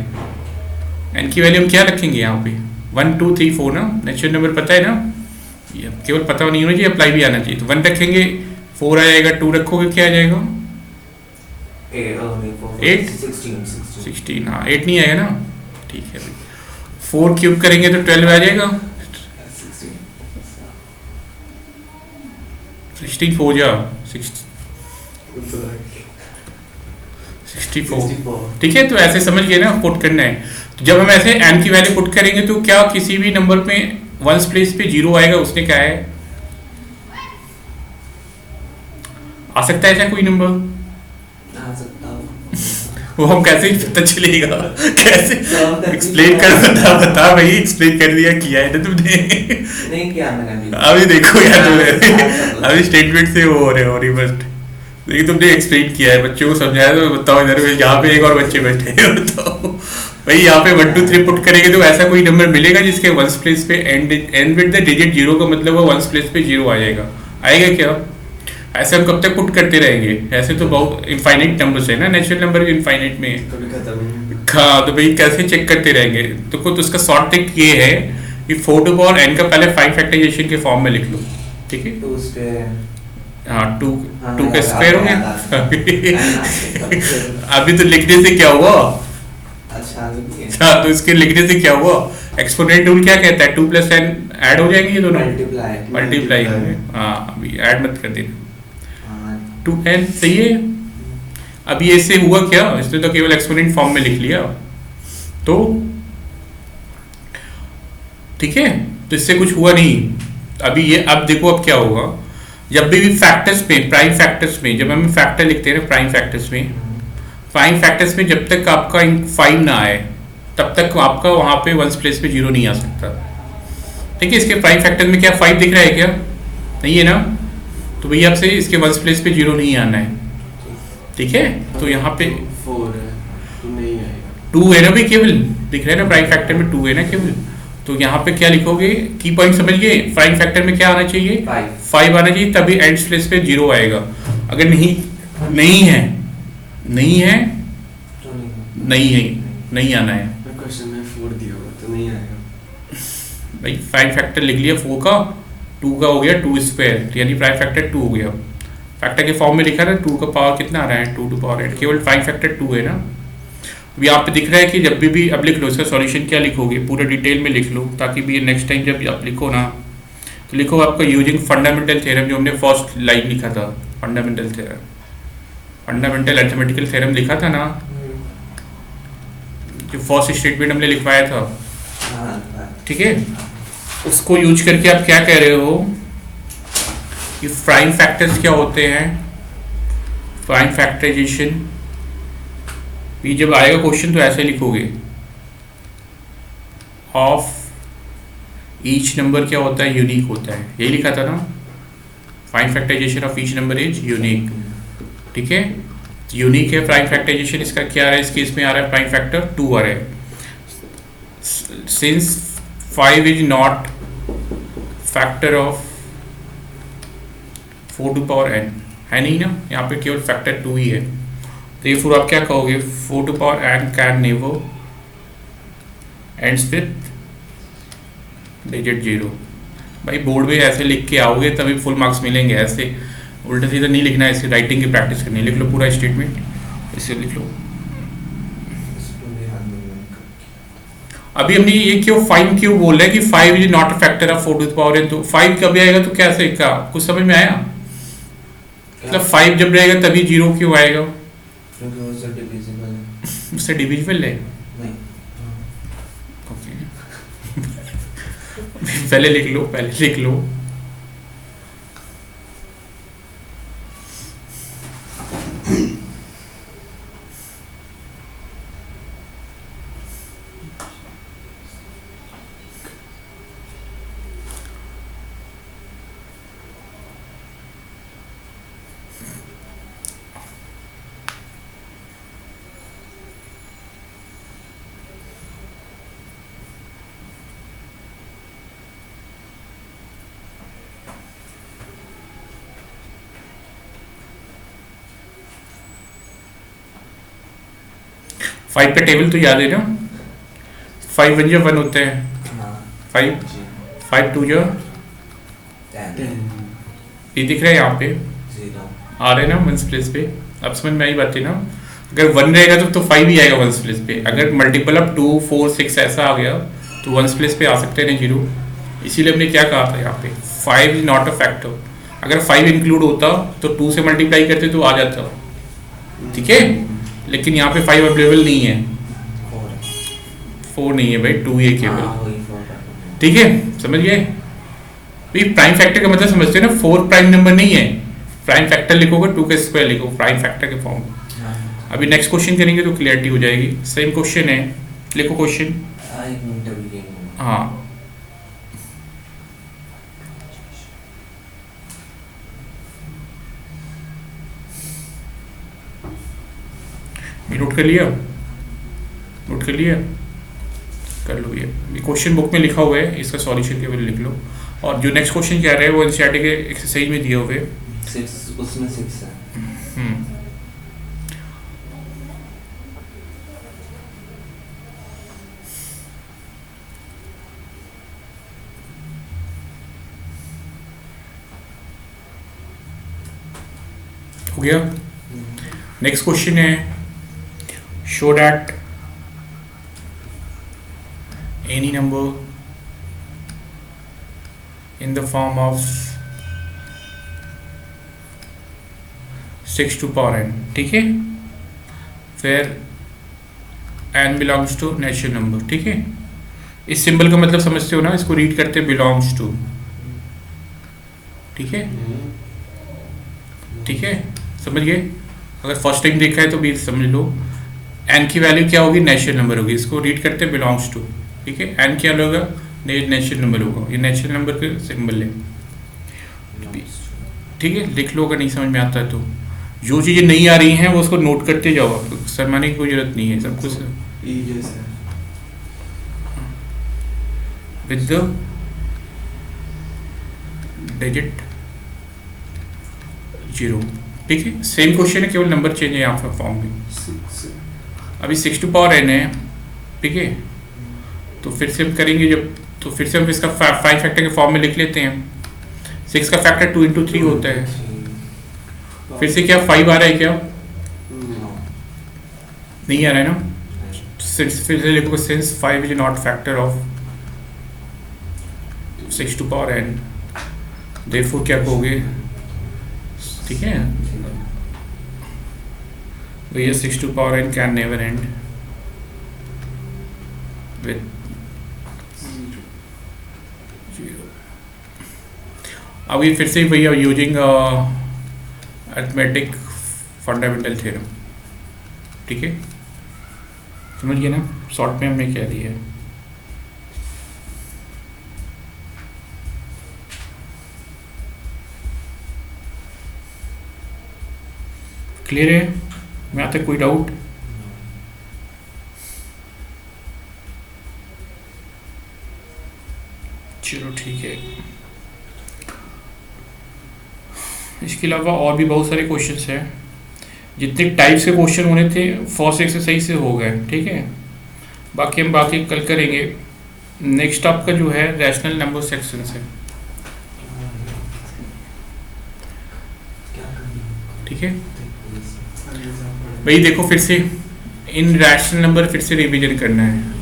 एन की वैल्यू हम क्या रखेंगे यहाँ पे, 1 2 3 4 ना, नेचुरल नंबर पता है ना, ये केवल पता नहीं होना चाहिए, अप्लाई भी आना चाहिए। तो 1 रखेंगे, 4 आ जाएगा, 2 रखोगे क्या आ जाएगा? 8? 16, हाँ 8 नहीं आएगा ना, ठीक है भाई। 4 क्यूब करेंगे तो 12 आ जाएगा। 16 4 जा 64, ठीक है। तो ऐसे समझ गए ना, पुट करना है। तो जब हम ऐसे n की वैल्यू पुट करेंगे तो क्या किसी भी नंबर पे वंस प्लेस पे 0 आएगा, उसने क्या है, आ सकता है ऐसा कोई नंबर? वो हम कैसे पता चलेगा, कैसे एक्सप्लेन कर, बता भाई, एक्सप्लेन कर दिया, किया है ना तुमने? नहीं किया मैंने अभी देखो यार तुमने अभी स्टेटमेंट से वो हो रहे बस, लेकिन तुमने एक्सप्लेन किया है, बच्चों को समझाया। तो बताओ इधर यहाँ पे एक और बच्चे बैठे हैं, बताओ भाई यहाँ पे 1 2 3 पुट करेंगे तो ऐसा कोई नंबर मिलेगा जिसके वंस प्लेस पे एंड विद द डिजिट 0 का मतलब वो वंस प्लेस पे 0 आ जाएगा? आएगा क्या? ऐसे हम कब तक पुट करते रहेंगे? ऐसे तो बहुत इनफाइनाइट नंबर्स है ना, नेचुरल नंबर भी इनफाइनाइट में है। हाँ, तो भाई कैसे चेक करते रहेंगे? तो कुछ उसका शॉर्ट ट्रिक ये है कि 4 टू पावर n का पहले 5 फैक्टराइजेशन के फॉर्म में लिख लो, ठीक है। हाँ, 2 का स्क्वायर हो गया। अभी तो लिखने से क्या हुआ? अच्छा, तो इसके लिखने से क्या हुआ? एक्सपोनेंट रूल क्या कहता है? 2 + n ऐड हो जाएंगे ये दोनों, मल्टीप्लाई होंगे। हाँ, अभी ऐड मत कर देना, 2n सही है। अभी ऐसे हुआ क्या? इसने तो केवल एक्सपोनेंट फॉर्म में लिख लिया, तो ठीक है, तो इससे कुछ हुआ नहीं। अभी ये, अब देखो अब क्या होगा, जब भी फैक्टर्स में, प्राइम फैक्टर्स में, जब हम फैक्टर लिखते हैं ना प्राइम फैक्टर्स में जब तक आपका 5 ना आए तब तक आपका वहां पे वंस प्लेस पे 0 नहीं आ सकता, ठीक है। इसके प्राइम फैक्टर में क्या 5 दिख रहा है क्या? नहीं है ना, तो भैया आपसे इसके वंस प्लेस पे 0 नहीं आना है, ठीक है। तो यहाँ पे 4 है तो नहीं आएगा, 2 है ना भाई, केवल दिख रहा है ना प्राइम फैक्टर में 2 है ना केवल। तो यहाँ पे क्या लिखोगे, की पॉइंट समझ गए? प्राइम फैक्टर में क्या आना चाहिए? 5 आना चाहिए, तभी एंड प्लेस पे 0 आएगा। अगर नहीं है नहीं आना है। क्वेश्चन में 4 दिया हुआ तो नहीं आएगा भाई प्राइम फैक्टर लिख लिया 4 का, 2 का हो गया 2 स्क्वायर, यानी प्राइम फैक्टर 2 हो गया। फैक्टर के फॉर्म में लिखा ना, 2 का पावर कितना आ रहा है? 2 टू पावर 8, केवल प्राइम फैक्टर 2 है ना। अभी यहाँ पे दिख रहा है कि जब भी अब लिख लो, इसका सॉल्यूशन क्या लिखोगे पूरा डिटेल में लिख लो, ताकि भी नेक्स्ट टाइम जब आप लिखो ना तो लिखो आपका यूजिंग फंडामेंटल थ्योरम, जो हमने फर्स्ट लाइन लिखा था, फंडामेंटल अरिथमेटिकल थ्योरम लिखा था ना, जो फर्स्ट स्टेटमेंट हमने लिखवाया था, ठीक है। उसको यूज करके आप क्या कह रहे हो कि प्राइम फैक्टर्स क्या होते हैं, प्राइम फैक्टराइजेशन। ये जब आएगा क्वेश्चन तो ऐसे लिखोगे, ऑफ ईच नंबर क्या होता है? यूनिक होता है, यही लिखा था ना, prime factorisation of each number is unique, ठीक है। यूनिक है प्राइम फैक्टराइजेशन, इसका क्या आ रहा है? इस केस में आ रहा है प्राइम फैक्टर 2 आ रहा है। Since 5 is not factor of 4 to power n, है नहीं ना, यहाँ पे केवल फैक्टर 2 ही है। तो ये फिर आप क्या कहोगे? 4 to power n can never ends with digit 0। भाई बोर्ड में ऐसे लिख के आओगे तभी फुल मार्क्स मिलेंगे, ऐसे उल्टा सीधा नहीं लिखना है, इसकी राइटिंग की प्रैक्टिस करनी है। लिख लो पूरा स्टेटमेंट, इसे लिख लो। अभी हमने ये क्यों 5 क्यों बोल रहे हैं कि 5 is not a factor of 4 to the power n, तो 5 कब आएगा तो कैसे, क्या कुछ समझ में आया? मतलब 5 जब रहेगा तभी 0 क्यों आएगा? उससे डिविजिबल है। ओके पहले लिख लो। फाइव का टेबल तो याद है ना, 5 1 1 होते हैं, 5 2 10, ये दिख रहा है यहाँ पे 0 आ रहे ना वंस प्लेस पे, अब समझ में आई बात है ना। अगर 1 रहेगा तो 5 ही आएगा वंस प्लेस पे, अगर मल्टीपल ऑफ 2 4 6 ऐसा आ गया तो वंस प्लेस पे आ सकते हैं ना 0। इसीलिए हमने क्या कहा था यहाँ पे 5 इज नॉट अ फैक्टर। अगर 5 इंक्लूड होता तो 2 से मल्टीप्लाई करते तो आ जाता, ठीक है। लेकिन यहाँ पे 5 अवेलेबल नहीं है, 4 नहीं है भाई, 2 ही है केवल, वही 4 ठीक है। समझ गए भाई, प्राइम फैक्टर का मतलब समझते हो ना, 4 प्राइम नंबर नहीं है। प्राइम फैक्टर लिखोगे 2 का स्क्वायर लिखो प्राइम फैक्टर के फॉर्म में। अभी नेक्स्ट क्वेश्चन करेंगे तो क्लियरिटी हो जाएगी। सेम क्वेश्चन है, लिखो क्वेश्चन। एक मिनट अभी लेंगे। हाँ ये नोट कर लिया, नोट कर लिया, कर लो। ये क्वेश्चन बुक में लिखा हुआ है, इसका सॉल्यूशन केवल लिख लो। और जो नेक्स्ट क्वेश्चन क्या रहा है वो एनसीईआरटी के एक्सरसाइज में दिए हुए 6 उसमें 6 है। हो गया। नेक्स्ट क्वेश्चन है show that any number in the form of 6 to power n, ठीक है, फिर n belongs to natural number, ठीक है। इस सिंबल का मतलब समझते हो ना, इसको रीड करते बिलोंग्स टू, ठीक है, ठीक है, समझ गए। अगर फर्स्ट टाइम देखा है तो भी समझ लो, n की वैल्यू क्या होगी, नेचुरल नंबर होगी, इसको रीड करते बिलोंग्स टू, ठीक है। n क्या होगा, नेचुरल नंबर होगा, ये नेचुरल नंबर के सिंबल है, ठीक है। लिख लो अगर नहीं समझ में आता है तो। जो चीज़ें नहीं आ रही हैं वो उसको नोट करते जाओ, आपको शर्माने की कोई जरूरत नहीं है, सब कुछ विद द डिजिट 0, ठीक है। सेम क्वेश्चन है, केवल नंबर चेंज है यहाँ पर फॉर्म में। अभी 6 to power n है, ठीक है। तो फिर से हम करेंगे जब, तो फिर से हम इसका 5 फैक्टर के फॉर्म में लिख लेते हैं। 6 का फैक्टर 2 into 3 होता है। फिर से क्या 5 आ रहा है क्या, नहीं आ रहा है ना। फिर से लिखोगे since 5 is not factor of 6 to power n, therefore क्या कहोगे, ठीक है भैया 6 to power n can never and with 0। अब ये फिर से भैया यूजिंग अरिथमेटिक फंडामेंटल थ्योरम, ठीक है, समझ गए ना। शॉर्ट में हमने क्या दिया है, क्लियर है, मैं आता कोई डाउट। चलो ठीक है। इसके अलावा और भी बहुत सारे क्वेश्चंस हैं, जितने टाइप्स के क्वेश्चन होने थे फर्स्ट एक्सरसाइज से हो गए, ठीक है। बाकी हम बाकी कल करेंगे। नेक्स्ट आपका जो है रैशनल नंबर सेक्शन से, ठीक है भाई। देखो फिर से इन रैशनल नंबर फिर से रिवीजन करना है।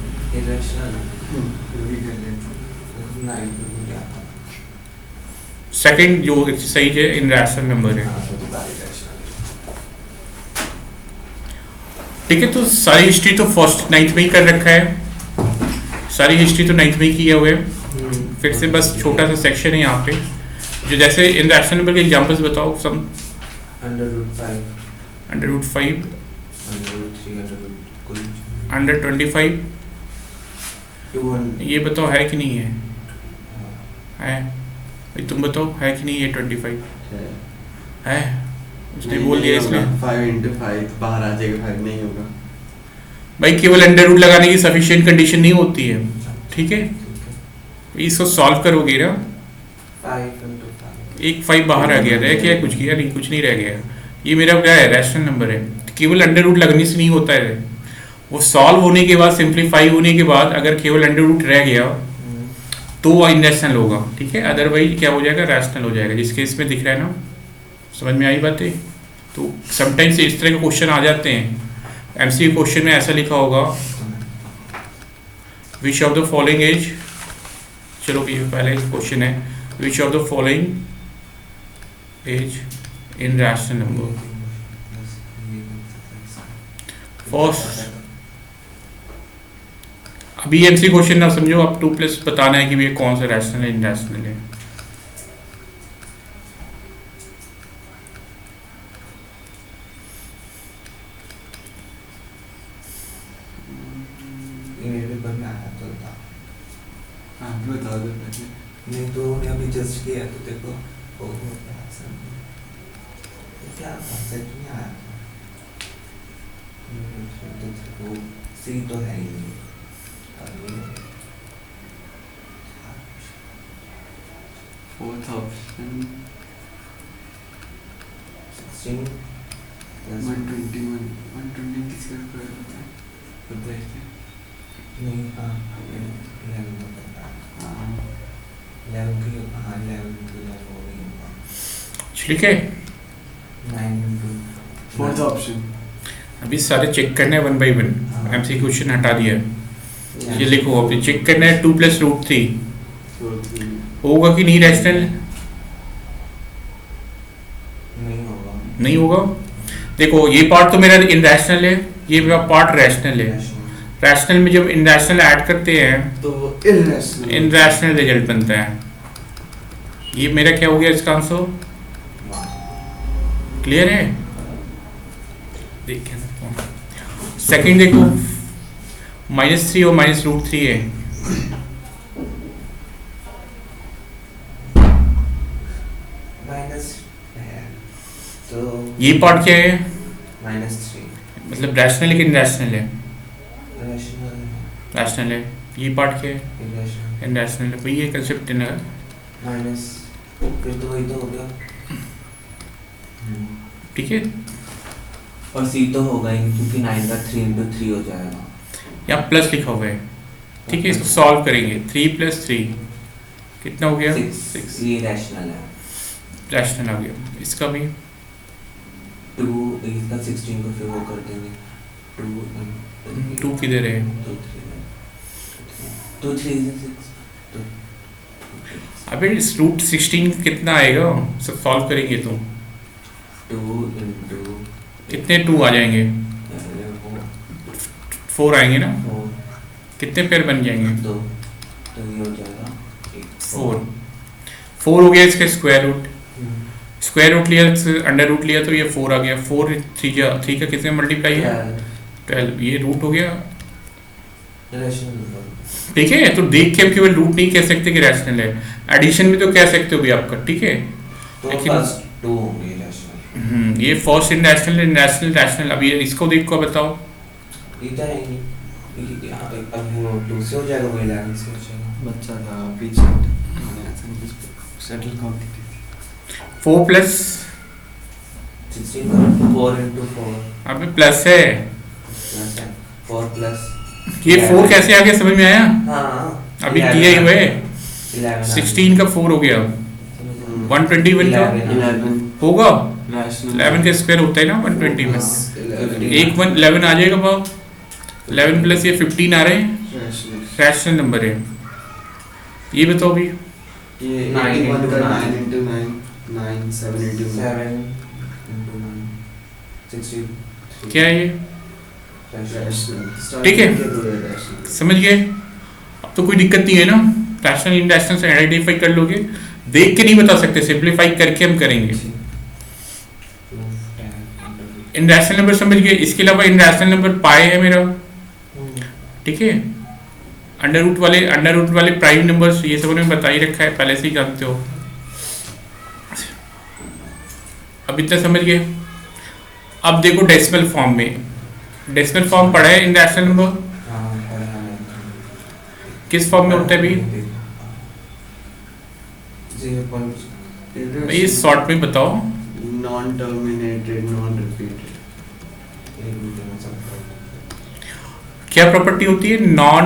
सेकंड जो एक्सरसाइज है इन रैशनल नंबर है, ठीक है। तो सारी हिस्ट्री तो फर्स्ट 9th में ही कर रखा है, सारी हिस्ट्री तो 9th में ही किया हुआ है। फिर से बस छोटा सा सेक्शन है यहाँ पे, जो जैसे इन रैशनल नंबर के एग्जांपल्स बताओ। सम √5 125 ये बताओ है कि नहीं है, है भाई तुम बताओ है कि नहीं, ये 25 है, उसने बोल दिया इसने 5 into 5 बाहर आ जाएगा, 5 नहीं होगा भाई। केवल अंडर रूट लगाने की सफिशिएंट कंडीशन नहीं होती है, ठीक है। इसको सॉल्व करोगे ना, 5 बाहर आ गया, रह गया कुछ, किया नहीं, कुछ नहीं रह गया। ये मेरा क्या है, रैशनल नंबर है। केवल अंडर रूट लगने से नहीं होता है, वो सॉल्व होने के बाद, सिंप्लीफाई होने के बाद अगर केवल अंडर रूट रह गया तो वो इनरैशनल होगा, ठीक है। अदरवाइज क्या हो जाएगा, रैशनल हो जाएगा। जिस केस में दिख रहा है ना समझ में आई बातें? तो समटाइम्स इस तरह के क्वेश्चन आ जाते हैं। एमसीक्यू क्वेश्चन में ऐसा लिखा होगा, which of the following are, चलो ये पहले क्वेश्चन है, which of the following are in rational number. First, अभी एमसी क्वेश्चन ना समझो, आप 2+ बताना है कि ये कौन सा रैशनल है, इनरैशनल है। ये मेरे पेपर में आया तो था। हाँ बता दो पहले। नहीं तो उन्हें अभी जस्ट किया तो देखो वो आंसर क्या आंसर नहीं आया। तो वो सी तो है ही नहीं। फोर्थ ऑप्शन 16 121 120 किसका स्क्वायर होता है? पता है? नहीं, हाँ 11 होता है। हाँ 11 की, हाँ 11 की 11 हो गई होगा। ठीक है, 9 into फोर्थ ऑप्शन अभी सारे चेक करने हैं 1 by 1। हाँ। एमसी क्वेश्चन हटा दिया है, ये लिखो, अभी चेक करना है 2+√3 होगा कि नहीं रैशनल। नहीं होगा। नहीं होगा। देखो ये पार्ट तो मेरा इनरैशनल है, ये मेरा पार्ट रैशनल है। रैशनल में जब इनरैशनल ऐड करते हैं तो इनरैशनल रिजल्ट बनता है। ये मेरा क्या हो गया इसका आंसर? क्लियर है? देखिए सेकंड देखो, -3 और -√3 है। माइनस है तो ये पार्ट क्या है? -3 मतलब रैशनल है कि इनरैशनल है? रैशनल रैशनल है। ये पार्ट क्या है? इरेशनल इनरैशनल है। वही ये कंसेप्ट है ना। माइनस, फिर तो वही तो हो गया। ठीक है, और सी तो होगा ही क्योंकि 9 का 3 into 3 हो जाएगा। यहाँ प्लस लिखा हुआ है। ठीक है, इसको सॉल्व करेंगे। 3 + 3 कितना हो गया? 6। ये रैशनल है। रैशनल आ गया। इसका भी 2 इसका 16 को फिर वो कर देंगे 2 किधर है? 2 3 6 अबे इस √16 कितना आएगा? सब सॉल्व करेंगे तो 2 into कितने 2 आ जाएंगे? 4 आएंगे ना। 4 कितने पेयर बन जाएंगे? 2 तो ये हो जाएगा 4 हो गया। इसका स्क्वायर रूट, स्क्वायर रूट लिया, अंडर रूट लिया तो ये 4 आ गया। 4 3 का कितने मल्टीप्लाई है? 12। ये रूट हो गया। Rational number. ठीक है, तो देख के हम केवल रूट नहीं कह सकते कि रैशनल है, एडिशन भी तो कह सकते हो भी आपका। ठीक है, तो लेकिन फर्स्ट 2 होंगे रैशनल। ये फर्स्ट इनरैशनल, इनरैशनल, रैशनल। अब ये इसको देख को बताओ। ये जाएंगे अब वो 2 से हो जाएगा, वो 11 से हो जाएगा। बच्चा था पीछे सेटल काउंट 4 + 16 का 4 into 4 अबे प्लस है। प्लस है 4 प्लस ये 4 कैसे आ गया, समझ में आया? हाँ अभी किया ही हुए। 16 का 4 हो गया। 121 का 11 होगा। रैशनल 11 का स्क्वायर होता है ना 120 में। एक 11 आ जाएगा बाब। 11 + ये 15 आ रहे हैं, रैशनल नंबर है। ये बताओ अभी। ये 9 9 into into 9 9 7 into 7 into 9 63 क्या है ये? रैशनल ठीक है, समझ गए? अब तो कोई दिक्कत नहीं है ना। रैशनल इनरैशनल से आइडेंटिफाई कर लोगे। देख के नहीं बता सकते, सिंपलीफाई करके हम करेंगे। इनरैशनल नंबर समझ गए। इसके अलावा इनरैशनल नंबर पाई है मेरा। ठीक है, अंडर रूट वाले प्राइम नंबर्स, ये सब उन्होंने बता ही रखा है, पहले से ही जानते हो। अब इतना समझ गए। अब देखो डेसिमल फॉर्म में, डेसिमल फॉर्म पढ़ा है इनरैशनल नंबर? किस फॉर्म में होता है भी? भाई शॉर्ट में बताओ। Non terminated non repeated. क्या प्रॉपर्टी होती है? Non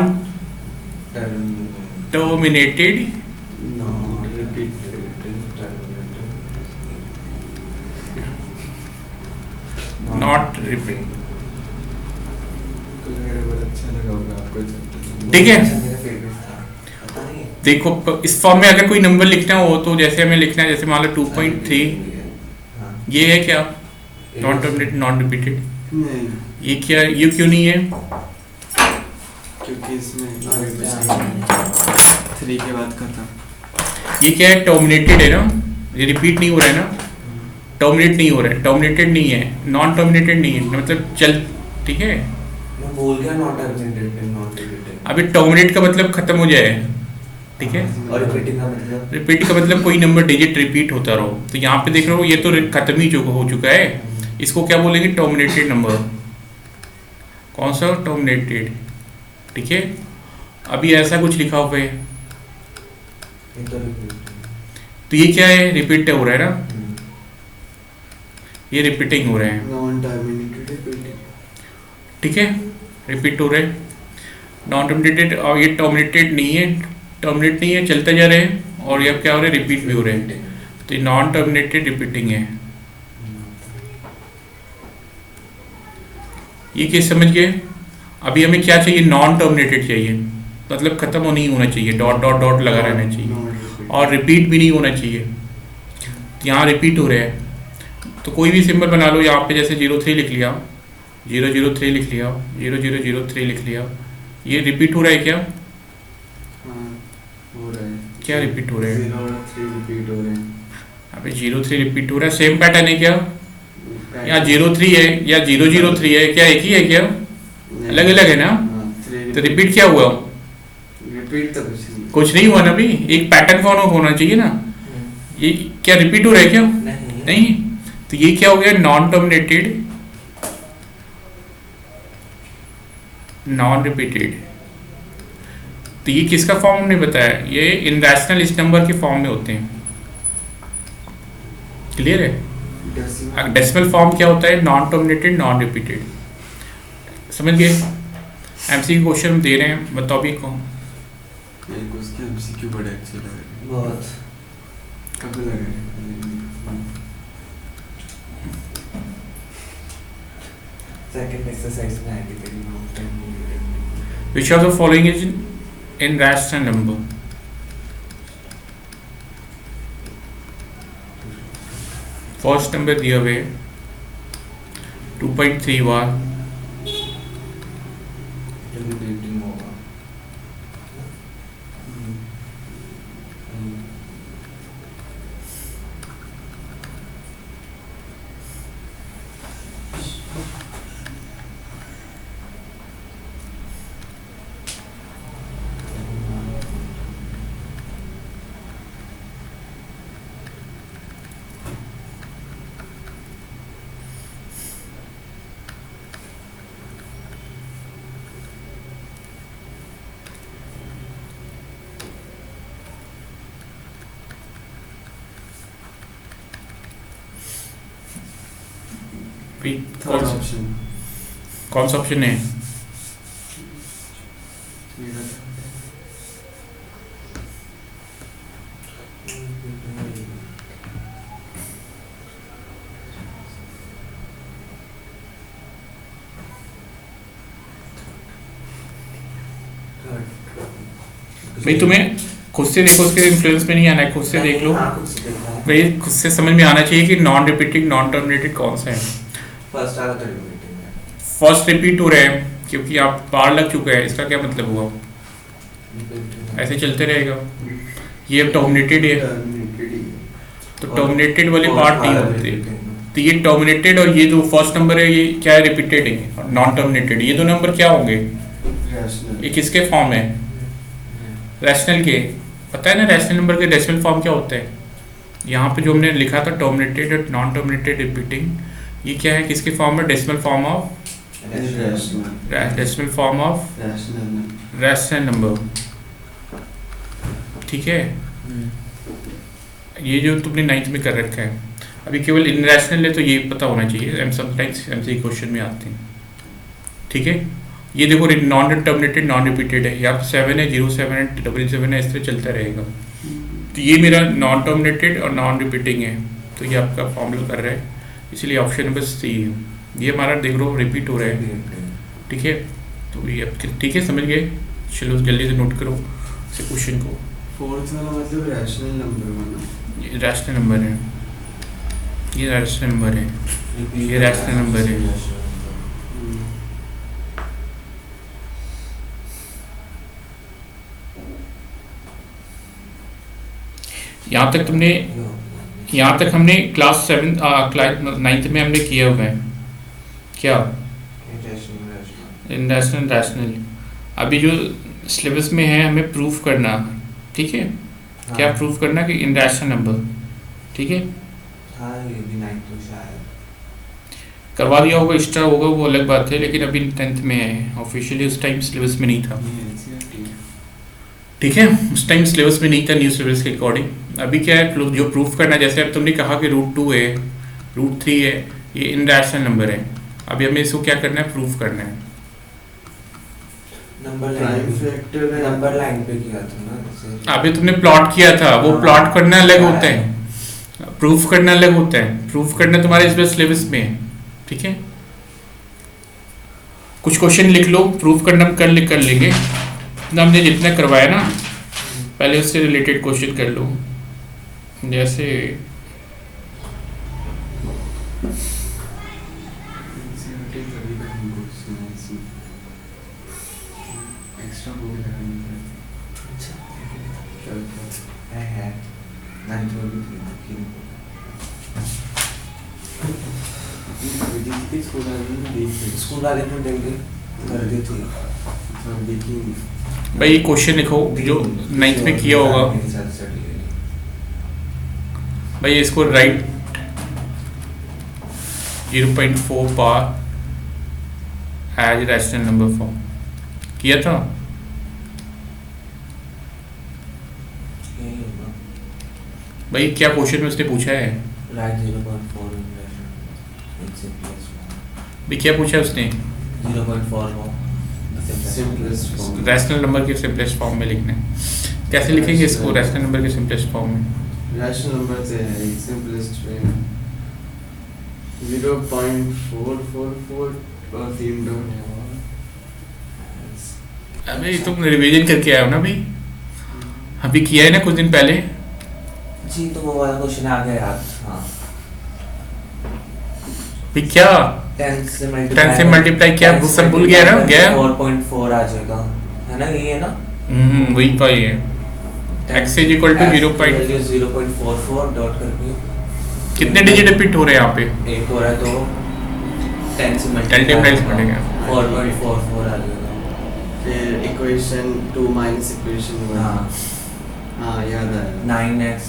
terminated non repeated not repeat. बड़ा अच्छा लगा होगा आपको चैप्टर। ठीक है। अच्छा, मेरा फेवरेट था, पता नहीं। देखो इस फॉर्म में अगर कोई नंबर लिखना हो तो जैसे हमें लिखना है, जैसे मान लो 2.3, हाँ, ये है क्या? Non terminated non repeated. नहीं, ये क्या, ये क्यों नहीं है? क्योंकि इसमें आगे पीछे 3 के बाद खत्म। ये क्या है? टर्मिनेटेड है ना, ये रिपीट नहीं हो रहा है ना, टर्मिनेट नहीं हो रहा है, टर्मिनेटेड नहीं है, नॉन टर्मिनेटेड नहीं है, मतलब चल, ठीक है। मैं बोल गया नॉट टर्मिनेटेड, नॉट रिपीटेड। अभी टर्मिनेट का मतलब खत्म हो जाए, ठीक है। और रिपीटिंग का मतलब रिपीट का मतलब कोई नंबर डिजिट रिपीट होता रहो। तो यहाँ पे देख रहे हो ये तो खत्म ही हो चुका है, इसको क्या बोलेंगे? Terminated number. कौन सा? टर्मिनेटेड, ठीक है। अभी ऐसा कुछ लिखा हुआ है, ये तो रिपीट। तो ये क्या है? रिपीट हो रहा है ना, ये रिपीटिंग हो रहा है, नॉन टर्मिनेटेड रिपीटिंग। ठीक है, रिपीट हो रहे हैं। नॉन टर्मिनेटेड, और ये टर्मिनेटेड नहीं है, टर्मिनेट नहीं है, चलते जा रहे हैं, और ये अब क्या हो रहा है? रिपीट भी हो रहे हैं। तो ये नॉन टर्मिनेटेड रिपीटिंग है। ये केस समझ गए? अभी हमें क्या चाहिए? नॉन टर्मिनेटेड चाहिए, मतलब खत्म हो नहीं होना चाहिए, डॉट डॉट डॉट लगा रहना चाहिए, और रिपीट भी नहीं होना चाहिए। तो यहाँ रिपीट हो रहा है, तो कोई भी सिंबल बना लो यहाँ पे, जैसे 03 लिख लिया, 003 लिख लिया, 0003 लिख लिया, ये रिपीट हो रहा है क्या? हाँ, हो रहा है। क्या रिपीट हो रहा है? 0 और 3 रिपीट हो रहे हैं। अबे 03 रिपीट हो रहा है, सेम पैटर्न है क्या? या 03 है या 003 है, क्या एक ही है क्या? अलग अलग है ना? तो रिपीट क्या हुआ? रिपीट तो कुछ नहीं हुआ ना, अभी एक पैटर्न फॉलो होना चाहिए ना। ये क्या रिपीट हो रहा है क्या? नहीं। तो ये क्या हो गया? Non terminated non repeated. तो ये किसका फॉर्म हमने बताया? ये इनरैशनल इस नंबर के फॉर्म में होते हैं। क्लियर है? डेसिमल फॉर्म क्या होता है? Non terminated non repeated. समझ गए? एमसीक्यू क्वेश्चन हम दे रहे हैं, बताओ भी कौन। मेरे को उसके एमसीक्यू बड़े अच्छे लग रहे हैं। बहुत। कब लग रहे हैं? सेकंड एक्सरसाइज में आएगी तेरी non terminated. Which of the following is in rational number? First number दिया हुआ है 2.31, रिपीटिंग होगा। कौन सा ऑप्शन कौन सा ऑप्शन है? मेरा भाई तुम्हें खुद से देखो, उसके इन्फ्लुएंस में नहीं आना है, खुद से देख लो हाँ, खुद से देखा है। भाई, खुद से समझ में आना चाहिए कि नॉन रिपीटिंग नॉन टर्मिनेटेड कौन सा है। फर्स्ट आया तो रिपीटिंग है। फर्स्ट रिपीट हो रहे हैं क्योंकि आप बार लग चुका है, इसका क्या मतलब हुआ? ऐसे चलते रहेगा। ये टर्मिनेटेड है, टर्मिनेटेड ही है। तो टर्मिनेटेड वाली पार्ट नहीं होती। तो ये टर्मिनेटेड और ये जो फर्स्ट नंबर है, ये क्या है? रिपीटेड है, नॉन टर्मिनेटेड। ये दो नंबर क्या होंगे? रैशनल। ये किसके फॉर्म है? रैशनल के। पता है ना रैशनल नंबर के डेसिमल फॉर्म क्या होता है? यहाँ पे जो हमने लिखा था टर्मिनेटेड और नॉन टर्मिनेटेड रिपीटिंग, ये क्या है? किसके फॉर्म में? Decimal form of rational. Decimal form of rational. Rational number, ठीक है। ये जो तुमने 9th में कर रखा है, अभी केवल इनरैशनल है तो ये पता होना चाहिए, समटाइम्स एमसीक्यू क्वेश्चन में आते हैं, ठीक है। ये देखो नॉन टर्मिनेटेड नॉन रिपीटेड है, यहाँ 7 है, 07 है, 777 है, इस तरह चलता रहेगा। तो ये मेरा नॉन टर्मिनेटेड और नॉन रिपीटिंग है, तो ये आपका फॉर्मूला कर रहा है, इसलिए ऑप्शन नंबर सी है। ये हमारा देख लो रिपीट हो रहा है, ठीक है। तो ये अब ठीक है, समझ गए। चलो जल्दी से नोट करो इस क्वेश्चन को। फोर्थ वाला मतलब रैशनल नंबर वाला। ये रैशनल नंबर है, ये रैशनल नंबर है, ये रैशनल नंबर है। यहाँ तक तुमने, यहाँ तक हमने क्लास 7 क्लास 9th में हमने किया हुआ है क्या, इन रैशनल रैशनल। अभी जो सिलेबस में है हमें प्रूफ करना, ठीक है। क्या प्रूफ करना कि इन रैशनल नंबर, ठीक है। हाँ ये भी 9th में शायद करवा दिया होगा, एक्स्ट्रा होगा वो अलग बात है, लेकिन अभी 10th में है, ऑफिशियली उस टाइम सिलेबस में नहीं था, ठीक है। उस टाइम सिलेबस में नहीं था न्यू सिलेबस के अकॉर्डिंग। अभी क्या है, जो प्रूफ करना, जैसे अब तुमने कहा कि √2 है, √3 है, ये इन रैशनल नंबर है। अभी हमें इसको क्या करना है, प्रूफ करना है। नंबर लाइन पे किया था ना जैसे। अभी तुमने प्लॉट किया था, वो प्लॉट करना अलग होता है, प्रूफ करना अलग होता है। प्रूफ करना तुम्हारे इस सिलेबस में है, ठीक है। कुछ क्वेश्चन लिख लो, प्रूफ करना हम कर लेंगे। हमने जितना करवाया ना, पहले उससे रिलेटेड क्वेश्चन कर लो। जैसे एक्स्ट्रा वो भी लगानी है मैं जो भी थी स्कूल वाले में देंगे कर दी थी। भाई ये क्वेश्चन लिखो जो 9th में किया होगा भाई, इसको राइट 0.4 पार एज रैशनल नंबर फॉर्म किया था। भाई क्या क्वेश्चन में उसने पूछा है, राइट 0.4 भाई क्या पूछा उसने, 0.4 रैशनल नंबर के सिंपलेस्ट फॉर्म में लिखना है। कैसे लिखेंगे इसको रैशनल नंबर के सिंपलेस्ट फॉर्म में? रैशनल नंबर से है सिंपलेस्ट वे 0.444 और 3 डॉट है। अबे तुम रिवीजन करके आए हो ना भाई, अभी किया है ना कुछ दिन पहले जी, तो वो वाला क्वेश्चन आ गया याद। हाँ भाई क्या 10 से मल्टीप्लाई क्या सब भूल गया ना, गया 4.4 आ जाएगा, है ना, ये है ना। वही पाई है, x is equal to 0.44 dot करके कितने डिजिट रिपीट हो रहे हैं यहाँ पे, एक हो रहा है तो 10 से मल्टीप्लाई पड़ेगा 4.44 आ जाएगा। फिर इक्वेशन 2 माइनस इक्वेशन 1। हाँ हाँ याद आया 9x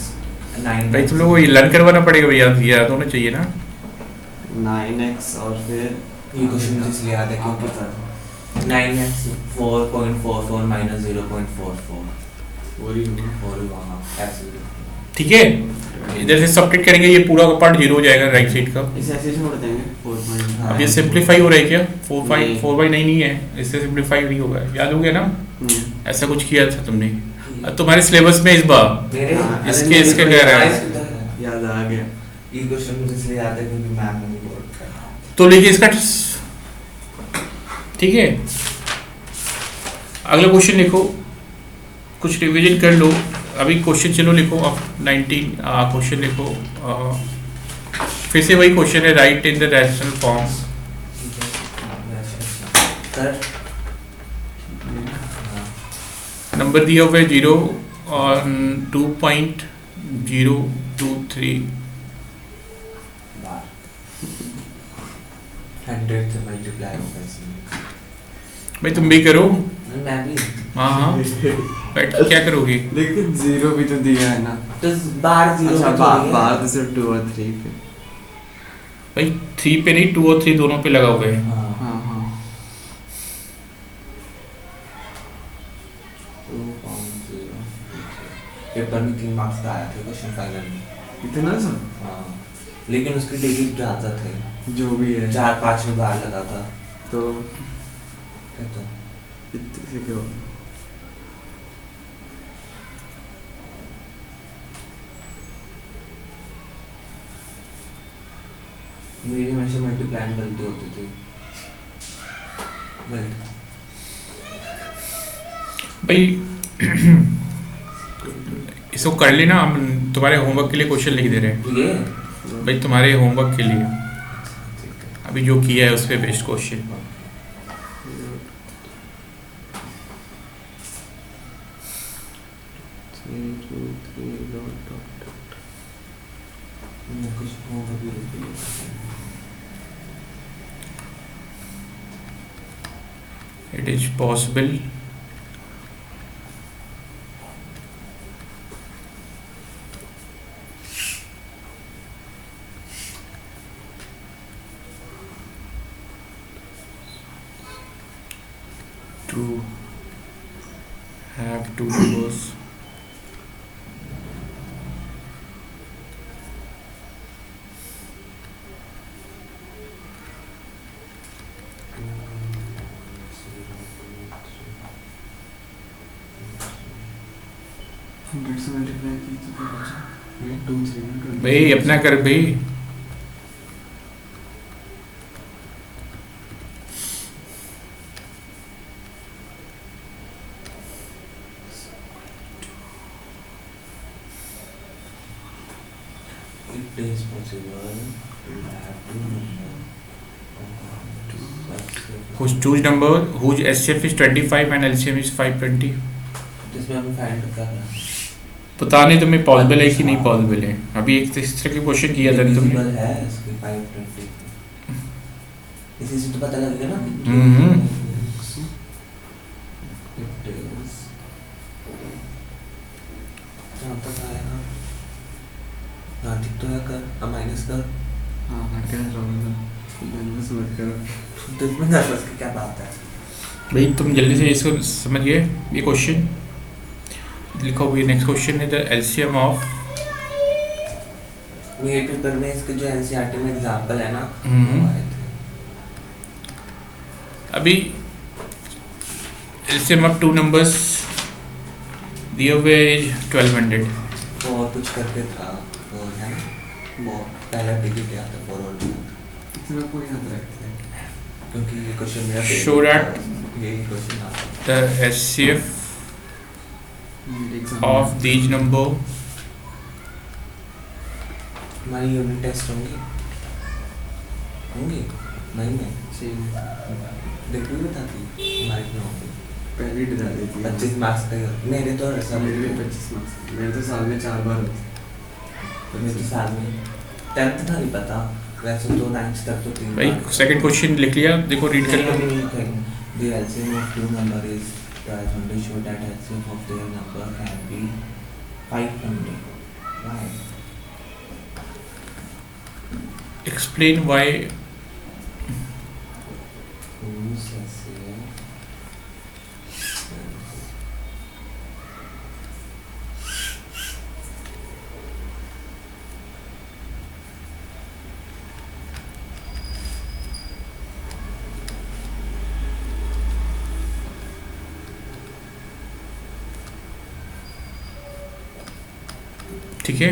9 भाई तुम लोगों को ये लर्न करवाना पड़ेगा भैया, याद होना चाहिए ना। 9x और फिर ये क्वेश्चन मुझे इसलिए याद है आप क्योंकि बता 9x 4.44 माइनस 0.44 वही होगा। 4 वहाँ ऐसे ठीक है, इधर से सब्ट्रैक्ट करेंगे, ये पूरा का पार्ट 0 हो जाएगा राइट साइड का। इसे ऐसे छोड़ देंगे 4. अब ये सिंपलीफाई हो रहा है क्या, 4/9 नहीं है, इससे सिंपलीफाई नहीं होगा, याद हो गया ना। ऐसा कुछ किया था तुमने तुम्हारे सिलेबस में इस बार, इसके कह रहा है, याद आ गया। ये क्वेश्चन मुझे इसलिए याद है क्योंकि मैम ने बोर्ड का। तो लिखिए इसका, ठीक है। अगला क्वेश्चन लिखो, कुछ रिवीजन कर लो। अभी क्वेश्चन चलो लिखो, अब 19 क्वेश्चन लिखो। फिर से वही क्वेश्चन है, right in the rational form. Number दिया हुआ है 0 और 2.023 100 से मल्टीप्लाई होगा इसमें। भाई तुम भी करो। मैं भी। हाँ बैठ के क्या करोगे? लेकिन 0 भी तो दिया है ना, तो बाहर 0 अच्छा में थोड़ी है। बाहर तो सिर्फ 2 और 3 पे। भाई 3 पे नहीं, 2 और 3 दोनों पे लगा हुआ है। हाँ हाँ हाँ 2.0 पेपर में 3 मार्क्स का आया था क्वेश्चन फाइनल में। इतना सब हाँ लेकिन उसके डिजिट ज़्यादा थे, जो भी है 4-5 में बाहर लगा था। तो तो इतने से क्यों मेरी हमेशा मल्टीप्लाई प्लान बनते होते थे भाई इसको कर लेना, हम तुम्हारे होमवर्क के लिए क्वेश्चन लिख दे रहे हैं ये भाई, तुम्हारे होमवर्क के लिए अभी जो किया है उस पर बेस्ट क्वेश्चन। कुछ होमवर्क भी लिख दिया। It is possible to have two numbers hundred से मल्टीप्लाई की तो क्या बचा? 2 3 भाई अपना कर भाई। It is possible to have two numbers. Whose choose number whose SCF is 25 and LCM is 520। जिसमें हमें फाइंड कर रहा है पता नहीं तुम्हें पॉसिबल है कि नहीं पॉसिबल है। अभी एक इस तरह के क्वेश्चन किया था तुमने। Divisible है इसके 520 इसी से तो पता लगेगा ना। It is क्या होता है ना। हाँ ठीक तो है, कर अब माइनस कर। हाँ क्या रहा बस मत करो। तो इसमें नर्वस की क्या बात है भाई तुम जल्दी से इसको समझ गए। ये क्वेश्चन लिखो भी। नेक्स्ट क्वेश्चन है द एलसीएम ऑफ। ये पेपर में इसके जो एनसीईआरटी में एग्जांपल है ना हम्म। वो आए थे। अभी एलसीएम ऑफ टू नंबर्स दिए हुए 1200। तो और कुछ करके था वो है ना, वो पहला डिजिट याद था फॉर ऑल इतना कोई याद रखते हैं क्योंकि ये क्वेश्चन मेरा Show that ये क्वेश्चन आता है। द एचसीएफ मेरे एग्जाम ऑफ दीज नंबर। हमारी यूनिट टेस्ट होंगी नहीं है सेम देखो बताती हमारी क्यों होंगी पहले डरा देती है 25 मार्क्स का मेरे तो सब मेरे लिए 25 मार्क्स मेरे तो साल में 4 बार होते मेरे तो साल में 10th था नहीं पता वैसे तो 9th तक तो 3 भाई सेकंड क्वेश्चन लिख लिया, देखो रीड कर लो। The LCM of two number is 1200 show that LCM of their number can be 500. Why? Explain why. Whose LCM? ठीक है।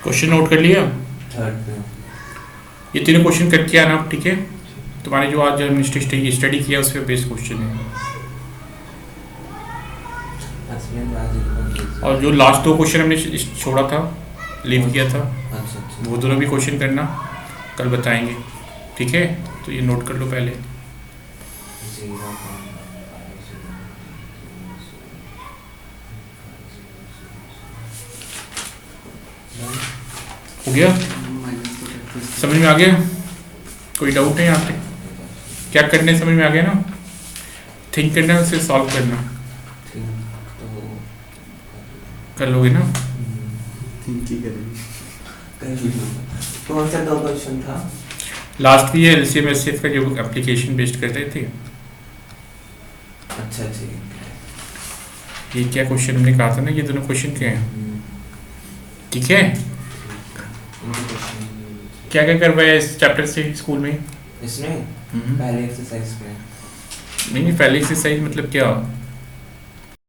क्वेश्चन नोट कर लिया। थर्ड पे ये तीनों क्वेश्चन करके आना, ठीक है। तुम्हारे जो आज हमने स्टडी किया उस पर बेस्ड क्वेश्चन है। एक्सप्लेन व्हाई और जो लास्ट दो क्वेश्चन हमने छोड़ा था, लीव किया था, अच्छा वो दोनों भी क्वेश्चन करना, कल बताएंगे, ठीक है। तो ये नोट कर लो पहले। 0.5 हो गया, माइनस को प्रैक्टिस समझ में आ गया? कोई डाउट है यहाँ पे? क्या करने समझ में आ गया ना? थिंक करना है, उसे सॉल्व करना, ठीक तो कर लोगे ना? थिंक ही करेंगे कौन सा 2 क्वेश्चन था? लास्ट भी है एलसीएम एचसीएफ का जो एप्लीकेशन बेस्ड कर रहे थे। अच्छा ठीक है। ये क्या क्वेश्चन हमने कहा था ना, ये दोनों क्वेश्चन के हैं। ठीक है, इनके क्वेश्चन क्या क्या करवाया इस चैप्टर से स्कूल में? इसमें पहले एक्सरसाइज पे नहीं, पहले एक्सरसाइज मतलब क्या?